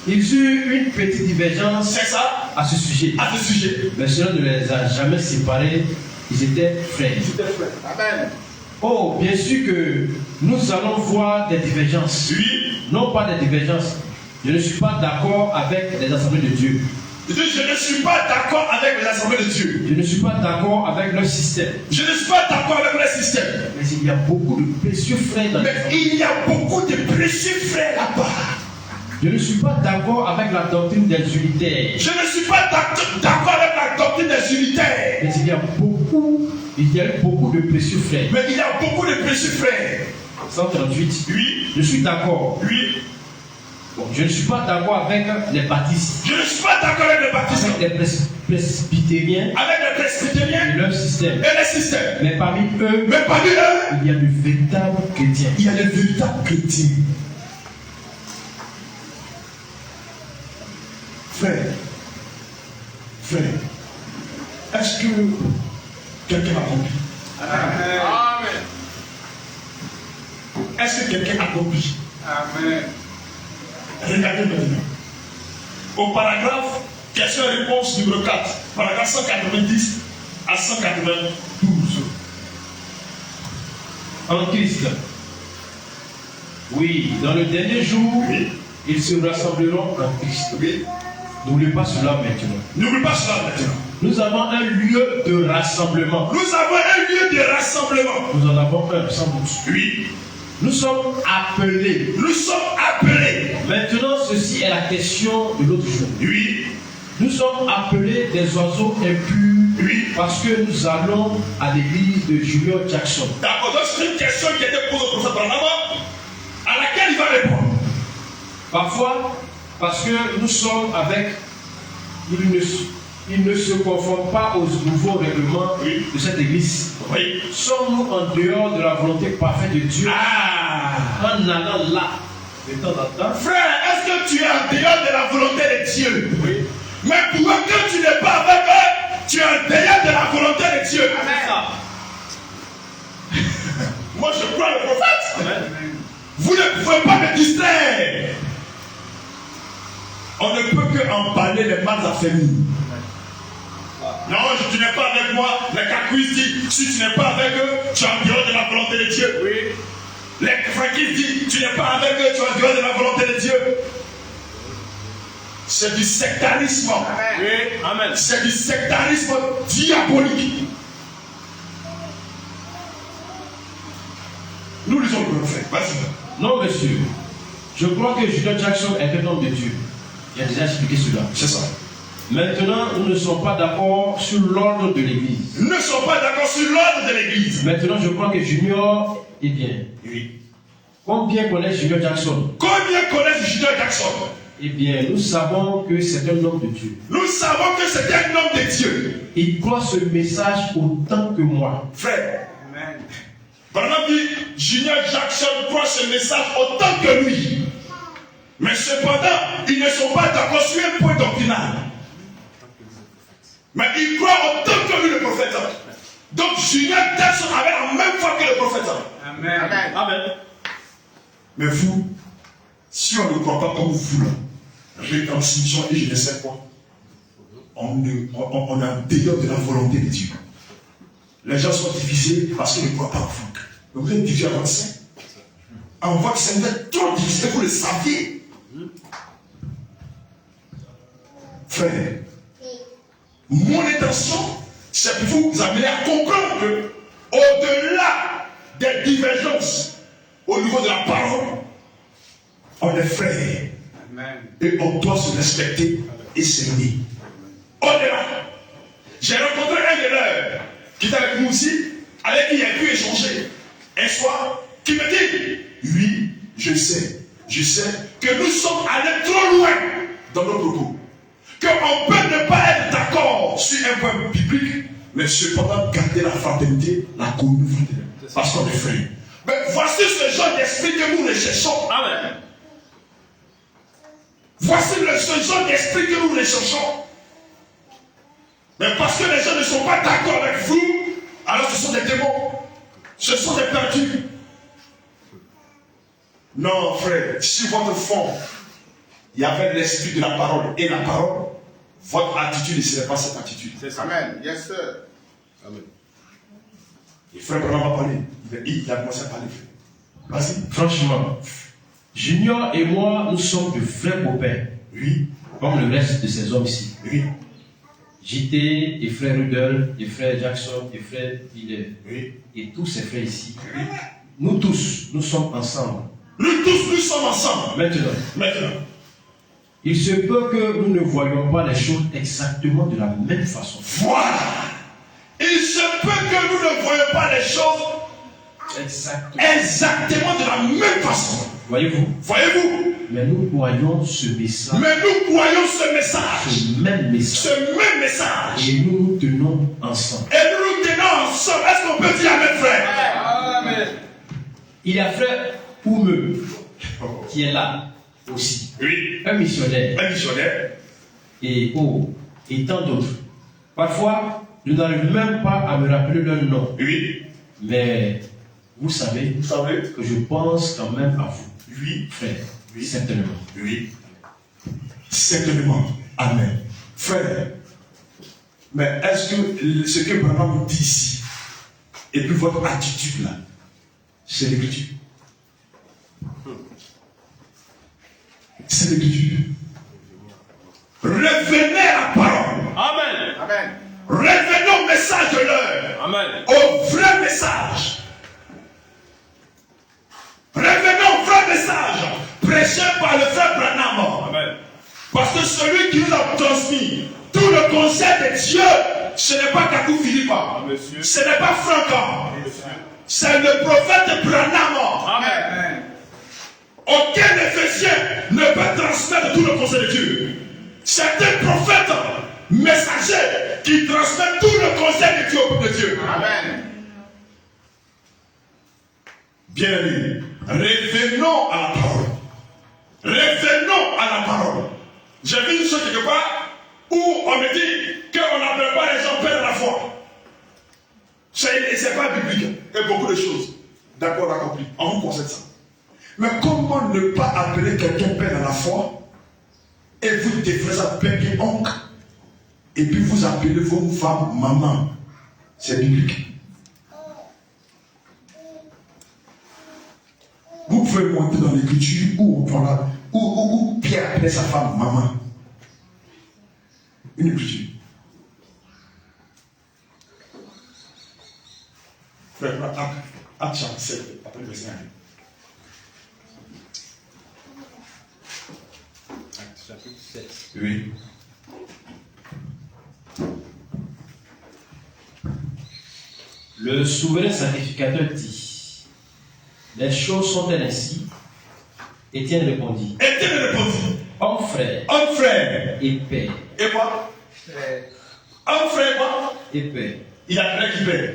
Ils eurent une petite divergence c'est ça, à ce sujet. à ce sujet. Mais cela ne les a jamais séparés. Ils étaient frères. Amen. Oh, Bien sûr que nous allons voir des divergences. oui. Non pas des divergences. Je ne suis pas d'accord avec les assemblées de Dieu. Je ne suis pas d'accord avec les assemblées de Dieu. Je ne suis pas d'accord avec leur système. Je ne suis pas d'accord avec le système. Mais il y a beaucoup de précieux frères dans les Mais assemblées. il y a beaucoup de précieux frères là-bas. Je ne suis pas d'accord avec la doctrine des unitaires. Je ne suis pas d'accord avec la doctrine des unitaires. Mais il y a beaucoup de précieux frères. Mais il y a beaucoup de précieux frères. 138. Oui. Je suis d'accord. Oui. Bon, je ne suis pas d'accord avec les baptistes. Je ne suis pas d'accord avec les baptistes. Avec les presbytériens. Avec les presbytériens. Et leur système. Et les systèmes. Mais parmi eux, il y a de véritables chrétiens. Il y a de véritables chrétiens. Frère, est-ce que quelqu'un a compris? Amen. Est-ce que quelqu'un a compris? Amen. Regardez maintenant. Au paragraphe, question-réponse numéro 4, paragraphe 190 à 192. En Christ. Oui, dans le dernier jour, Oui. ils se rassembleront en Christ. Oui. N'oubliez pas cela maintenant. N'oublie pas cela maintenant. Nous avons un lieu de rassemblement. Nous avons un lieu de rassemblement. Nous en avons un, sans doute. Oui. Nous sommes appelés. Nous sommes appelés. Maintenant, ceci est la question de l'autre jour. Oui. Nous sommes appelés des oiseaux impurs. Oui. Parce que nous allons à l'église de Junior Jackson. D'accord, donc c'est une question qui était posée au prophète Branham, à laquelle il va répondre. Parfois, parce que nous sommes avec. Il ne se conforme pas aux nouveaux règlements Oui. de cette église. Oui. Sommes-nous en dehors de la volonté parfaite de Dieu en allant là de temps en temps? Frère, est-ce que tu es en dehors de la volonté de Dieu? Oui. Mais pour que tu n'es pas avec eux, tu es en dehors de la volonté de Dieu. Amen. Moi je crois le prophète. Amen. Vous ne pouvez pas me distraire. On ne peut que emballer les mal affermis. Non, tu n'es pas avec moi. Les Kakouis disent, si tu n'es pas avec eux, tu es en dehors de la volonté de Dieu. Oui. Les Frankis disent, tu n'es pas avec eux, tu es en dehors de la volonté de Dieu. C'est du sectarisme. Oui. Amen. C'est du sectarisme diabolique. Nous lisons le prophète. Vas-y. Non, monsieur. Je crois que Junior Jackson est un homme de Dieu. J'ai déjà expliqué cela. C'est ça. Maintenant, nous ne sommes pas d'accord sur l'ordre de l'église. Nous ne sommes pas d'accord sur l'ordre de l'église. Maintenant, je crois que Junior est bien. Oui. Combien connaît Junior Jackson? Combien connaissent Junior Jackson? Eh bien, nous savons que c'est un homme de Dieu. Nous savons que c'est un homme de Dieu. Il croit ce message autant que moi. Frère, Amen. Branham dit, Junior Jackson croit ce message autant que lui. Mais cependant, ils ne sont pas d'accord sur un point doctrinal. Mais ils croient autant que lui le prophète. Donc Junior Jackson avait la même foi que le prophète. Amen. Amen. Mais vous, si on ne croit pas comme vous, là, réconciliation et je ne sais quoi, on est en dehors de la volonté de Dieu. Les gens sont divisés parce qu'ils ne croient pas en Franck. Vous êtes divisés en sein. On voit que c'est trop divisé, vous le saviez. Frère, mon intention, c'est pour vous amener à comprendre que, au-delà des divergences au niveau de la parole, on est frères. Amen. Et on doit se respecter et s'aimer. Au-delà, j'ai rencontré un de leurs qui était avec nous aussi, avec qui il a pu échanger un soir, qui me dit, oui, je sais que nous sommes allés trop loin dans nos propos. Qu'on peut ne pas être d'accord sur un point biblique, mais cependant garder la fraternité, la communauté, parce qu'on est frères. Mais voici ce genre d'esprit que nous recherchons. Amen. Voici ce genre d'esprit que nous recherchons. Mais parce que les gens ne sont pas d'accord avec vous, alors ce sont des démons. Ce sont des perdus. Non, frère, si votre fond, il y avait l'esprit de la parole et la parole, votre attitude ne serait pas cette attitude. Amen. Yes, sir. Amen. Et frère Branham va parler. Il a commencé à parler. Vas-y. Franchement, Junior et moi, nous sommes de vrais copains. Oui. Comme le reste de ces hommes ici. Oui. JT et frère Rudolph, et frère Jackson, et frère Hiller. Oui. Et tous ces frères ici. Nous tous, nous sommes ensemble. Nous tous, nous sommes ensemble. Maintenant, Maintenant, Il se peut que nous ne voyions pas les choses exactement de la même façon. Voilà. Il se peut que nous ne voyions pas les choses exactement de la même façon. Voyez-vous? Voyez-vous? Mais nous croyons ce message. Mais nous croyons ce message. Ce même message. Ce même message. Et nous nous tenons ensemble. Et nous nous tenons ensemble. Est-ce qu'on peut dire Amen, frère? Amen. Il y a frère Oumeux qui est là aussi. Oui. Un missionnaire. Un missionnaire. Et tant d'autres. Parfois, je n'arrive même pas à me rappeler leur nom. Oui. Mais vous savez que je pense quand même à vous. Oui. Frère. Oui. Certainement. Oui. Certainement. Amen. Frère, mais est-ce que ce que Branham nous dit ici, et puis votre attitude là, c'est l'écriture? C'est l'écriture. Revenez à la parole. Amen. Amen. Revenons au message de l'heure. Amen. Au vrai message. Revenons au vrai message. Prêché par le frère Branham. Amen. Parce que celui qui nous a transmis tout le conseil de Dieu, ce n'est pas Kakou Philippa. Monsieur. Ce n'est pas Franca. C'est le prophète Branham. Amen. Aucun Éphésien ne peut transmettre tout le conseil de Dieu. C'est un prophète messager qui transmet tout le conseil de Dieu au peuple de Dieu. Amen. Bien-aimés, revenons à la parole. Revenons à la parole. J'ai vu une chose quelque part où on me dit qu'on n'appelle pas les gens pères de la foi. C'est pas biblique. Et beaucoup de choses. D'accord, on a compris. On vous concède ça. Mais comment ne pas appeler quelqu'un père dans la foi et vous défrez ça père et oncle et puis vous appelez vos femmes maman? C'est biblique. Vous pouvez monter dans l'écriture où Pierre appelait sa femme maman. Une écriture. Frère, Acte chapitre 7, après le verset 1. Acte chapitre 7. Oui. Le souverain sacrificateur dit: les choses sont-elles ainsi? Étienne répondit: Étienne répondit: homme frère homme frère et père. et quoi? Homme frère quoi? Et père. Il appelait qui père?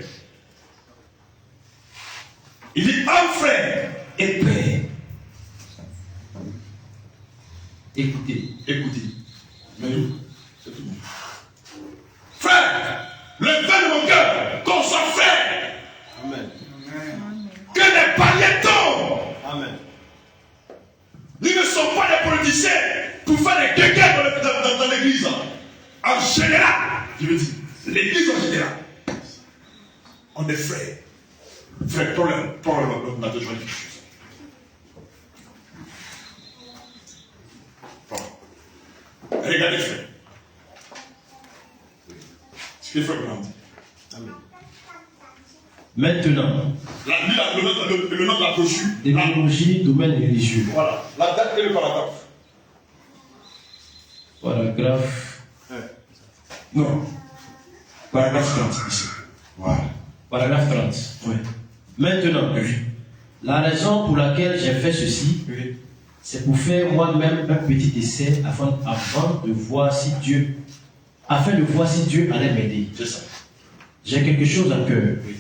Il dit homme frère et père. Écoutez. Écoutez. Mais nous, c'est tout. Frère, le vin de mon cœur, qu'on soit frère. Amen. Que les païens tombent. Amen. Nous ne sommes pas des politiciens pour faire des guerres dans l'église. En général, je veux dire, l'église en général. On est frères. Frère, on a besoin de quelque chose. Regardez, frère. Ce que frère Branham dit. Amen. Maintenant, Le nom de la brochure. déontologie, domaine religieux. Voilà. La date et le paragraphe. Paragraphe. Non. Paragraphe 30 ici. Voilà. Paragraphe 30. Oui. Maintenant, Oui. la raison pour laquelle j'ai fait ceci, Oui. c'est pour faire moi-même un petit essai afin de voir si Dieu allait m'aider. C'est ça. J'ai quelque chose à cœur. Oui.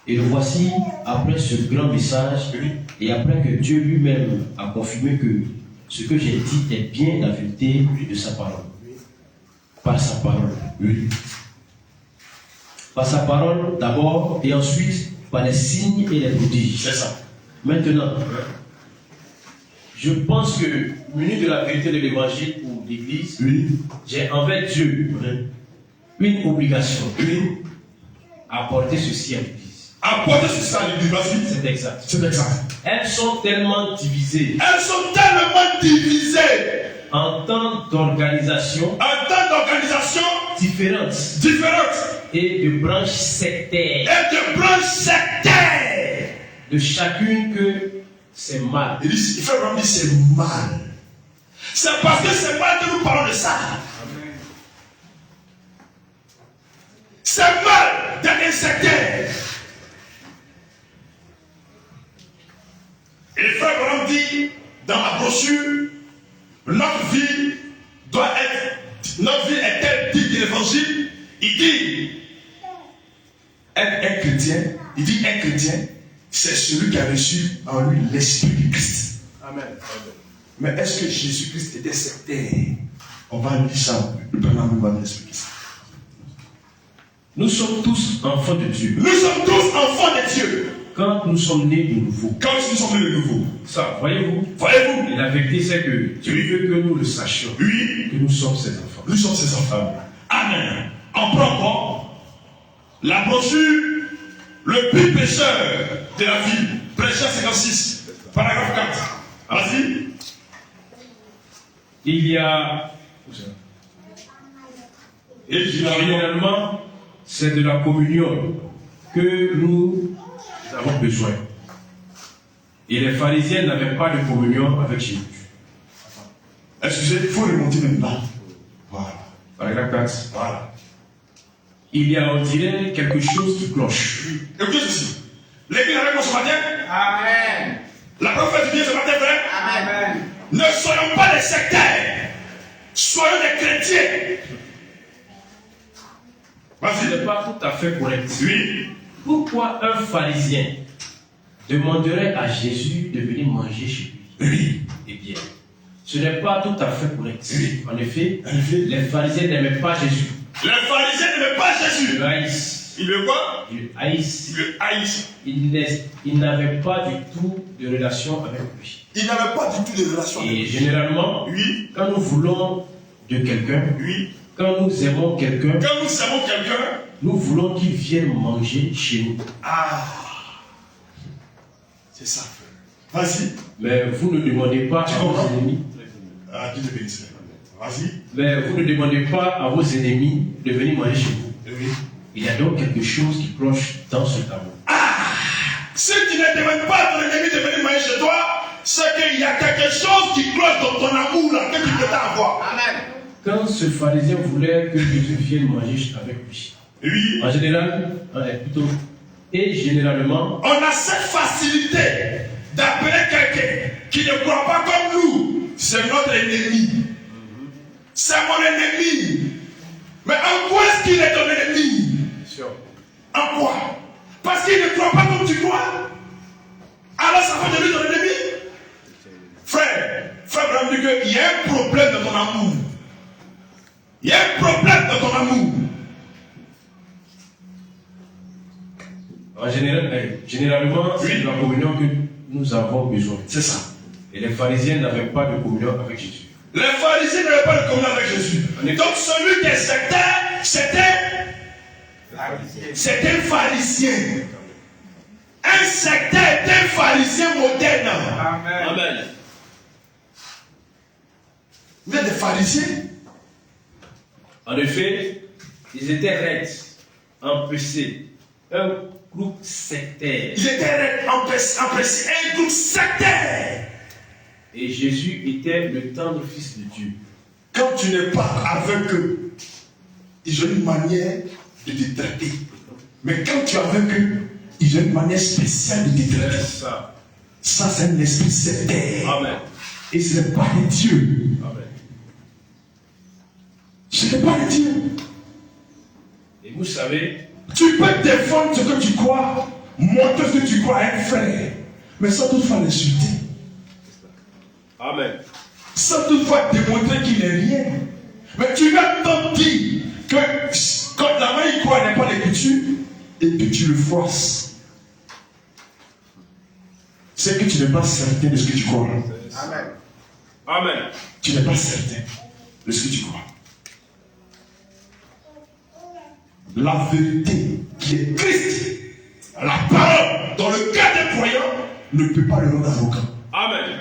Et le voici après ce grand message, Oui. et après que Dieu lui-même a confirmé que ce que j'ai dit est bien la vérité de sa parole. Par sa parole. Oui. Par sa parole d'abord, et ensuite par les signes et les prodiges. C'est ça. Maintenant, je pense que, muni de la vérité de l'évangile pour l'Église, Oui. j'ai envers Dieu une obligation à porter ceci à l'Église. Apportez ceci à l'église. Vas-y. C'est exact. C'est exact. Elles sont tellement divisées Elles sont tellement divisées en tant d'organisations en tant d'organisations différentes différentes et de branches sectaires, et de branches sectaires. de chacune que c'est mal. Il fait vraiment dire c'est mal. C'est parce que c'est mal que nous parlons de ça. C'est mal d'être un sectaire. Et le frère Branham dit dans la brochure, notre vie est telle digne de l'évangile. Il dit, être un chrétien, c'est celui qui a reçu en lui l'esprit du Christ. Amen. Mais est-ce que Jésus-Christ était sectaire? On va lire ça. Le Branham va nous expliquer ça. Nous sommes tous enfants de Dieu. Nous sommes tous enfants de Dieu. Quand nous sommes nés de nouveau. Quand nous sommes nés de nouveau. Ça, voyez-vous? Voyez-vous? Et la vérité, c'est que Dieu veut que nous le sachions. Oui. Que nous sommes ses enfants. Nous sommes ses enfants. Amen. On prend encore la brochure, le plus pécheur de la ville. Prêcheur 56, paragraphe 4. Vas-y. Il y a... Et Généralement, c'est de la communion que nous avons besoin. Et les pharisiens n'avaient pas de communion avec Jésus. excusez, il faut remonter même là. Voilà. Paragraphe 4. Voilà. Il y a, on dirait, quelque chose qui cloche. Écoutez ceci. L'église avec moi ce matin. Amen. La prophète dit ce matin, frère. Amen. Ne soyons pas des sectaires. Soyons des chrétiens. Ce Vas-y. n'est pas tout à fait correct. Oui. Pourquoi un pharisien demanderait à Jésus de venir manger chez lui? Oui. Eh bien, ce n'est pas tout à fait correct. Oui. En effet, En effet. les pharisiens n'aimaient pas Jésus. Les pharisiens n'aimaient pas Jésus. Ils le haïssent. Ils le quoi? Ils le haïssent. Ils le haïssent. Ils n'avaient pas du tout de relation avec lui. Ils n'avaient pas du tout de relation avec Et lui. généralement, Oui. quand nous voulons de quelqu'un, Oui. quand nous aimons quelqu'un, Quand nous savons quelqu'un. nous voulons qu'il vienne manger chez nous. Ah. C'est ça. Vas-y. Mais vous ne demandez pas Tu à vos comprends? ennemis. Ah, Dieu te bénisse. Vas-y. Mais vous ne demandez pas à vos ennemis de venir manger chez vous. Oui. Il y a donc quelque chose qui cloche dans ce tableau. Si tu ne demandes pas à ton ennemi de venir manger chez toi, c'est qu'il y a quelque chose qui cloche dans ton amour là, que tu peux avoir. Amen. Quand ce pharisien voulait que Jésus vienne manger avec lui, Oui. en général, généralement, On a cette facilité d'appeler quelqu'un qui ne croit pas comme nous. C'est notre ennemi. C'est mon ennemi. Mais en quoi est-ce qu'il est ton ennemi? En quoi? Parce qu'il ne croit pas comme tu crois. Alors ça fait de lui ton ennemi? Frère Branham dit qu'il y a un problème dans ton amour. Il y a un problème dans ton amour. en général, généralement, c'est de la communion que nous avons besoin. C'est ça. Et les pharisiens n'avaient pas de communion avec Jésus. Les pharisiens n'avaient pas de communion avec Jésus. Donc celui qui est sectaire, c'était un pharisien. Un sectaire est un pharisien moderne. Amen. Amen. Vous êtes des pharisiens? En effet, ils étaient raides, empêchés, un groupe sectaire. Ils étaient empressés, un groupe sectaire. Et Jésus était le tendre Fils de Dieu. Quand tu n'es pas avec eux, ils ont une manière de te traiter. Mais quand tu es avec eux, ils ont une manière spéciale de te traiter. Ça. Ça, c'est un esprit sectaire. Amen. Et ce n'est pas de Dieu. Amen. Ce n'est pas de Dieu. Et vous savez, Tu peux défendre ce que tu crois, montrer ce que tu crois à un frère, mais sans toutefois l'insulter. Amen. Sans toutefois démontrer qu'il n'est rien. Mais tu vas t'en dire que quand la main il croit n'est pas l'écriture, et puis tu le forces. C'est que tu n'es pas certain de ce que tu crois. Amen. Amen. Tu n'es pas certain de ce que tu crois. La vérité qui est Christ, la parole dans le cœur des croyants, ne peut pas le rendre arrogant. Amen.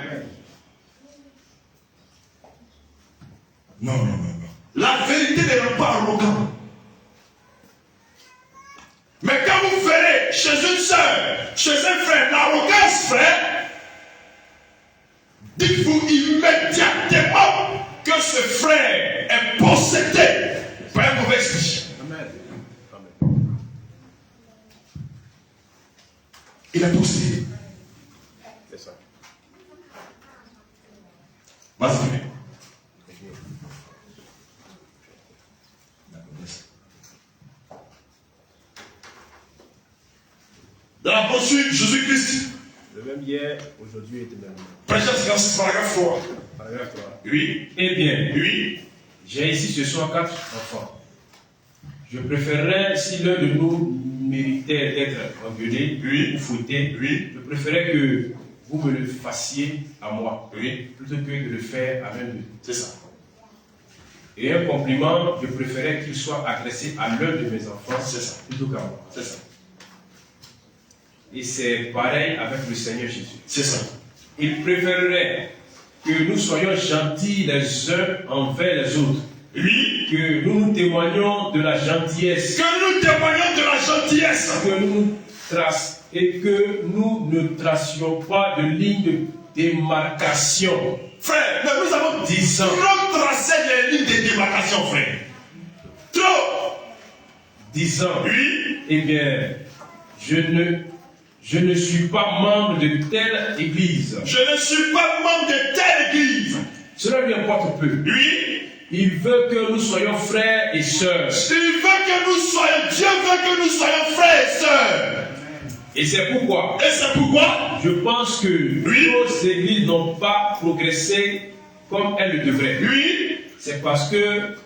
Non. La vérité ne rend pas arrogant. Mais quand vous verrez chez une soeur, chez un frère, l'arrogance, frère, dites-vous immédiatement Il a possédé. C'est ça. Vas-y. Dans la poursuite, Jésus-Christ. Le même hier, aujourd'hui et demain. Prêcheur 56, paragraphe 3. Paragraphe 3. Oui. Eh bien, Oui. j'ai ici ce soir 4 enfants. Je préférerais, si l'un de nous méritait d'être engueulé ou fouetté, je préférerais que vous me le fassiez à moi, plutôt que de le faire à l'un d'eux. C'est ça. Et un compliment, je préférerais qu'il soit adressé à l'un de mes enfants, C'est ça. plutôt qu'à moi. C'est ça. Et c'est pareil avec le Seigneur Jésus. C'est ça. Il préférerait que nous soyons gentils les uns envers les autres. Oui. Que nous nous témoignions de la gentillesse. Que nous témoignons de la gentillesse. Et que nous ne tracions pas de ligne de démarcation. Frère, mais nous avons trop tracé les lignes de démarcation, frère. Trop. 10 ans. Oui. Eh bien, je ne suis pas membre de telle église. Je ne suis pas membre de telle église. Cela lui importe peu. Oui. Il veut que nous soyons frères et sœurs. Il veut que nous soyons, Dieu veut que nous soyons frères et sœurs. Et c'est pourquoi je pense que nos églises n'ont pas progressé comme elles le devraient. Oui. C'est parce que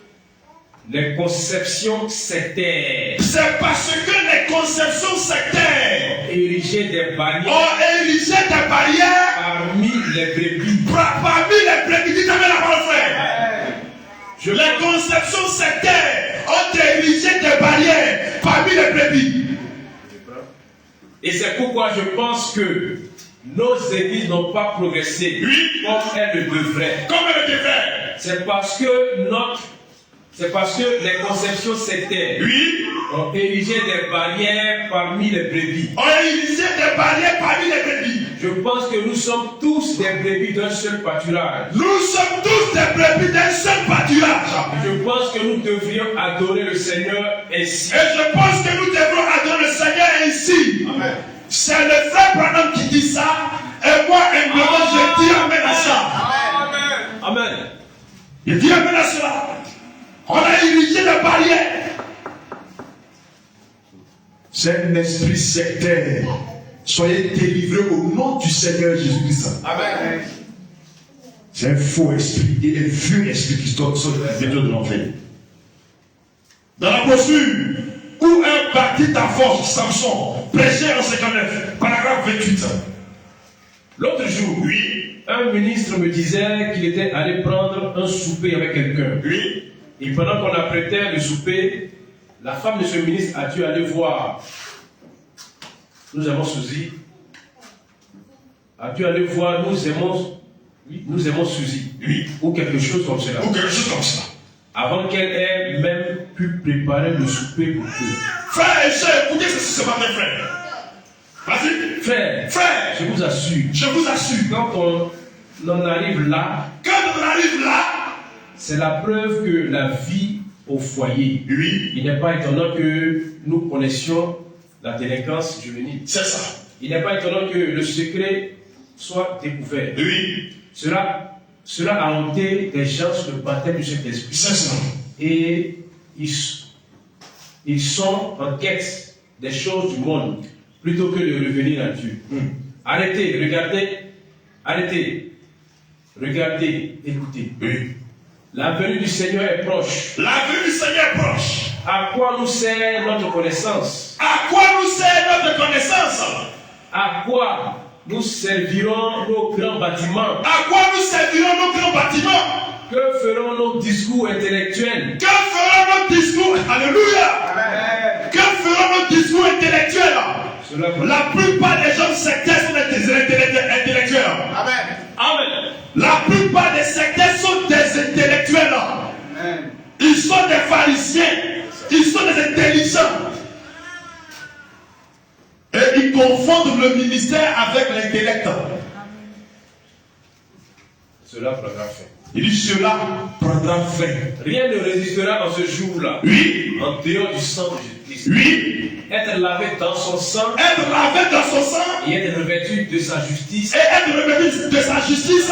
les conceptions sectaires. C'est parce que les conceptions sectaires érigeaient des barrières. Ont érigé des barrières parmi les brebis. Parmi les brebis. Dites-moi la parole, frère. Les conceptions sectaires ont érigé des barrières parmi les brebis. Et c'est pourquoi je pense que nos églises n'ont pas progressé comme elles le devraient. C'est parce que les conceptions sectaires ont érigé des barrières parmi les brebis. Je pense que nous sommes tous des brebis d'un seul pâturage. Je pense que nous devrions adorer le Seigneur ainsi. C'est le frère Branham qui dit ça. Et moi, humblement, je dis amen à ça. Amen. Je dis amen à cela. On a érigé des barrières. C'est un esprit sectaire. Soyez délivrés au nom du Seigneur Jésus-Christ. Amen. C'est un faux esprit et un vieux esprit qui sont de l'enfer. Dans la posture où un bâtit à force, Samson, prêchait en 59, paragraphe 28. L'autre jour, un ministre me disait qu'il était allé prendre un souper avec quelqu'un. Et pendant qu'on apprêtait le souper, la femme de ce ministre a dû aller voir. Nous avons Suzy. A dû aller voir, nous aimons Suzy. Ou quelque chose comme cela. Avant qu'elle ait même pu préparer le souper pour eux. Frère et sœur, écoutez ce matin, frère. Vas-y. Frère, je vous assure. Quand on en arrive là, c'est la preuve que la vie au foyer. Il n'est pas étonnant que nous connaissions la délinquance juvénile. C'est ça. Il n'est pas étonnant que le secret soit découvert. Cela a hanté des gens sur le baptême du Saint-Esprit. C'est ça. Et ils sont en quête des choses du monde plutôt que de revenir à Dieu. Arrêtez, regardez, écoutez. La venue du Seigneur est proche. À quoi nous sert notre connaissance? À quoi nous serviront nos grands bâtiments? Que feront nos discours intellectuels? Alléluia. Amen. Que feront nos discours intellectuels? La plupart des gens sectaires sont des intellectuels. Amen. La plupart des sectaires sont des intellectuels. Amen. Ils sont des pharisiens. Ils sont des intelligents. Et ils confondent le ministère avec l'intellect. Cela prendra fin. Il dit cela prendra fin. Rien ne résistera en ce jour-là. Oui. En dehors du sang de Jésus-Christ. Oui. Être lavé dans son sang Être lavé dans son sang et être revêtu de sa justice. et être revêtu de sa justice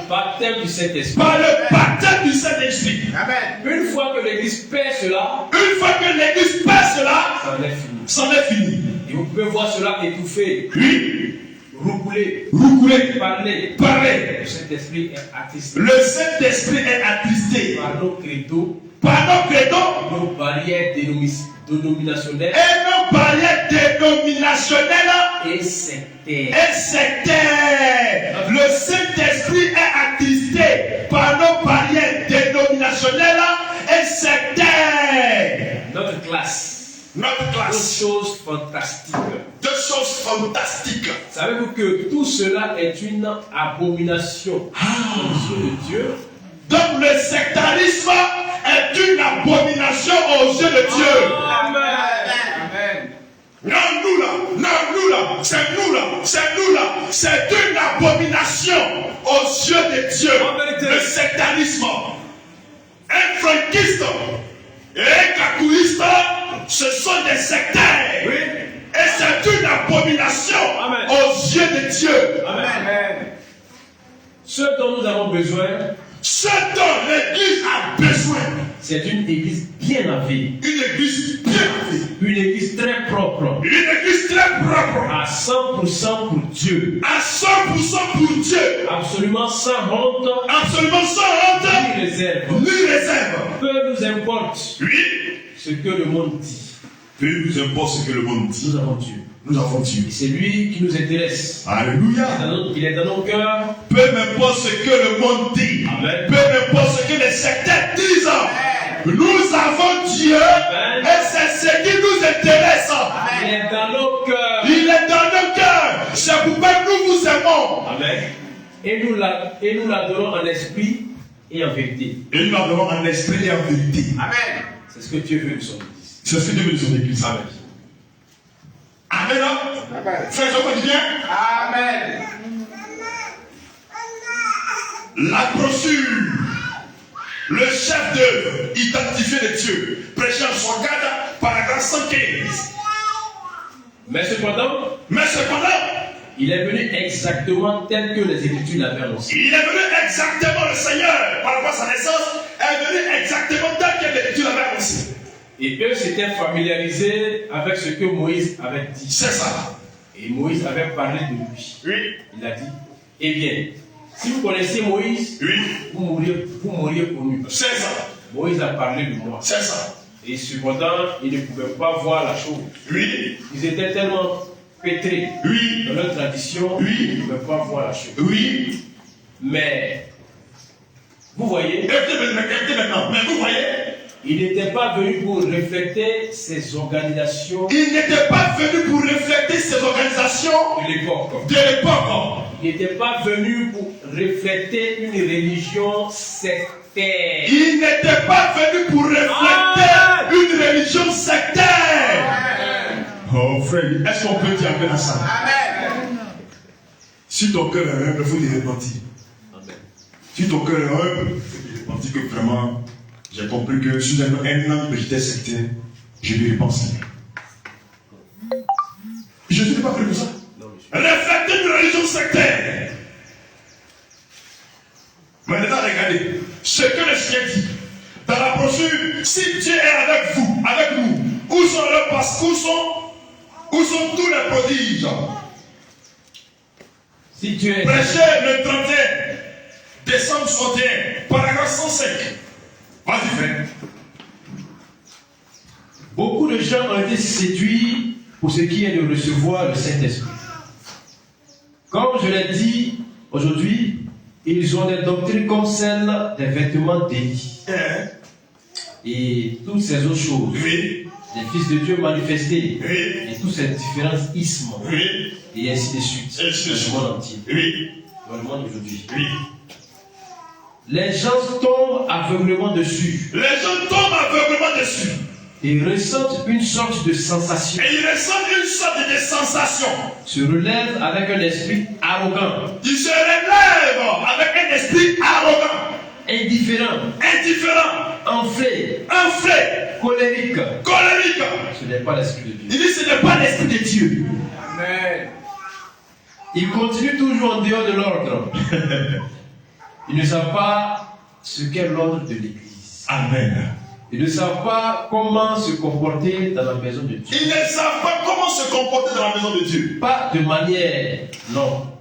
Baptême du Saint-Esprit. par le baptême du Saint-Esprit. Amen. Une fois que l'Église paie cela, Une fois que l'Église passe cela, ça en est fini. c'en est fini. Et vous pouvez voir cela étouffé, Oui. roucoulé, Roucoulé. parler. Parler. Le Saint-Esprit est attristé Le Saint-Esprit est attristé par nos credos, par nos credos nos barrières dénominationnelles et nos barrières dénominationnelles et sectaires. et sectaires. Le Saint-Esprit est attristé par nos barrières dénominationnelles et sectaires. Notre classe. Notre Deux classe. choses fantastiques. Deux choses fantastiques. Savez-vous que tout cela est une abomination aux yeux de Dieu? Donc le sectarisme est une abomination aux yeux de Dieu. Amen. Amen. Non, nous là, c'est nous là, c'est une abomination aux yeux de Dieu. En vérité. Le sectarisme, un franquiste et un cacouiste, ce sont des sectaires. Oui. Et c'est une abomination Amen. aux yeux de Dieu. Amen. Ce dont nous avons besoin, Ce dont l'Église a besoin, c'est une église bien lavée, une Église bien faite, une église très propre, une Église très propre, à 100% pour Dieu, à 100% pour Dieu, absolument sans honte, absolument sans honte, ni réserve. ni réserve. Peu nous importe Oui, ce que le monde dit. peu nous importe ce que le monde dit. Nous avons Dieu. Nous avons Dieu. Et c'est lui qui nous intéresse. Alléluia. Il est dans nos cœurs. Peu m'importe ce que le monde dit. Amen. Peu m'importe ce que les sectaires disent. Nous avons Dieu Amen. et c'est ce qui nous intéresse. Il est dans nos cœurs. Il est dans nos cœurs. C'est pourquoi nous vous aimons. Amen. Et nous l'adorons en esprit et en vérité. Et nous l'adorons en esprit et en vérité. Amen. C'est ce que Dieu veut de son église. C'est ce que Dieu veut de son église. Amen. Amen. Amen. Frère, je dis bien. Amen. La brochure, le chef d'œuvre identifié de Dieu, prêché en 104, paragraphe 115. Mais cependant, Il il est venu exactement tel que les Écritures l'avaient annoncé. est venu exactement, le Seigneur, par rapport à sa naissance, est venu exactement tel que l'Écriture l'avait annoncé. Et eux s'étaient familiarisés avec ce que Moïse avait dit. C'est ça. Et Moïse avait parlé de lui. Oui. Il a dit, eh bien, si vous connaissez Moïse, Oui. vous mourriez pour lui. C'est ça. Moïse a parlé de moi. C'est ça. Et cependant, ils ne pouvaient pas voir la chose. Oui. Ils étaient tellement pétrés Oui. dans leur tradition, Oui. ils ne pouvaient pas voir la chose. Oui. Mais, vous voyez, Écoutez maintenant. Mais vous voyez, il n'était pas venu pour refléter ces organisations il n'était pas venu pour refléter ces organisations de l'époque. de l'époque. Il n'était pas venu pour refléter une religion sectaire. Il n'était pas venu pour refléter une religion sectaire. Oh frère, est-ce qu'on peut dire un peu ensemble? Amen. Si ton cœur est humble, il faut te repentir. Amen. Si ton cœur est humble, il faut te repentir que vraiment, j'ai compris que si un homme que j'étais sectaire, je vais repenser. Je ne l'ai pas pris comme ça. Non, monsieur. Refléter une religion sectaire. Maintenant, regardez ce que le Seigneur dit dans la brochure. Si Dieu est avec vous, avec nous, où sont leurs passes, où sont tous les prodiges? Si Dieu est Prêché le 31 décembre 61, paragraphe 105. Vas-y, frère. beaucoup de gens ont été séduits pour ce qui est de recevoir le Saint-Esprit. Comme je l'ai dit aujourd'hui, ils ont des doctrines comme celle des vêtements d'Élie et toutes ces autres choses. Oui, Les fils de Dieu manifestés oui, et tous ces différents ismes oui, et ainsi de suite Et ainsi de dans suite. le monde entier, oui, dans le monde aujourd'hui. oui. Les gens tombent aveuglément dessus Les gens tombent aveuglement dessus. et ressentent une sorte de sensation, Et ils ressentent une sorte de sensation. se relèvent avec un esprit arrogant Ils se relèvent avec un esprit arrogant. indifférent, enflé, colérique. Ce n'est pas l'Esprit de Dieu. Il dit ce n'est pas l'Esprit de Dieu. Amen. Ils continuent toujours en dehors de l'ordre. Ils ne savent pas ce qu'est l'ordre de l'Église. Amen. Ils ne savent pas comment se comporter dans la maison de Dieu. Ils ne savent pas comment se comporter dans la maison de Dieu. Pas de manière, non.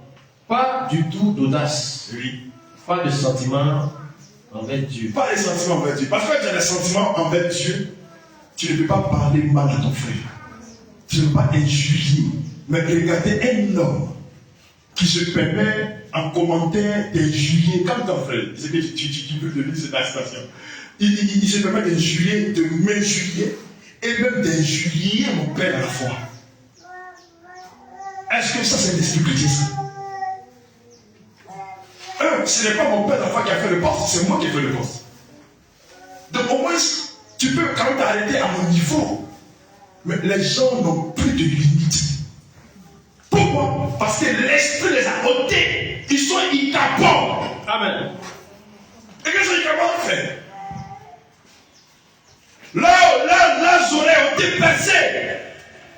Pas du tout d'audace. Oui. Pas de sentiment envers Dieu. Pas les sentiments envers Dieu. Parce que quand tu as des sentiments envers Dieu, tu ne peux pas parler mal à ton frère. Tu ne peux pas injurier. Mais regardez un homme qui se permet en commentaire d'injurier, comme ton frère, c'est que tu veux de lui, c'est la station. Il se permet d'injurier, de m'injurier, et même d'injurier mon père à la fois. Est-ce que ça c'est l'esprit chrétien ça? Ce n'est pas mon père à la fois qui a fait le poste, c'est moi qui ai fait le poste. Donc au moins, tu peux quand même t'arrêter à mon niveau. Mais les gens n'ont plus de limites. Pourquoi? Parce que l'esprit les a ôtés. Ils sont incapables. Amen. Et qu'est-ce qu'ils sont incapables de faire? Leurs oreilles ont été percées.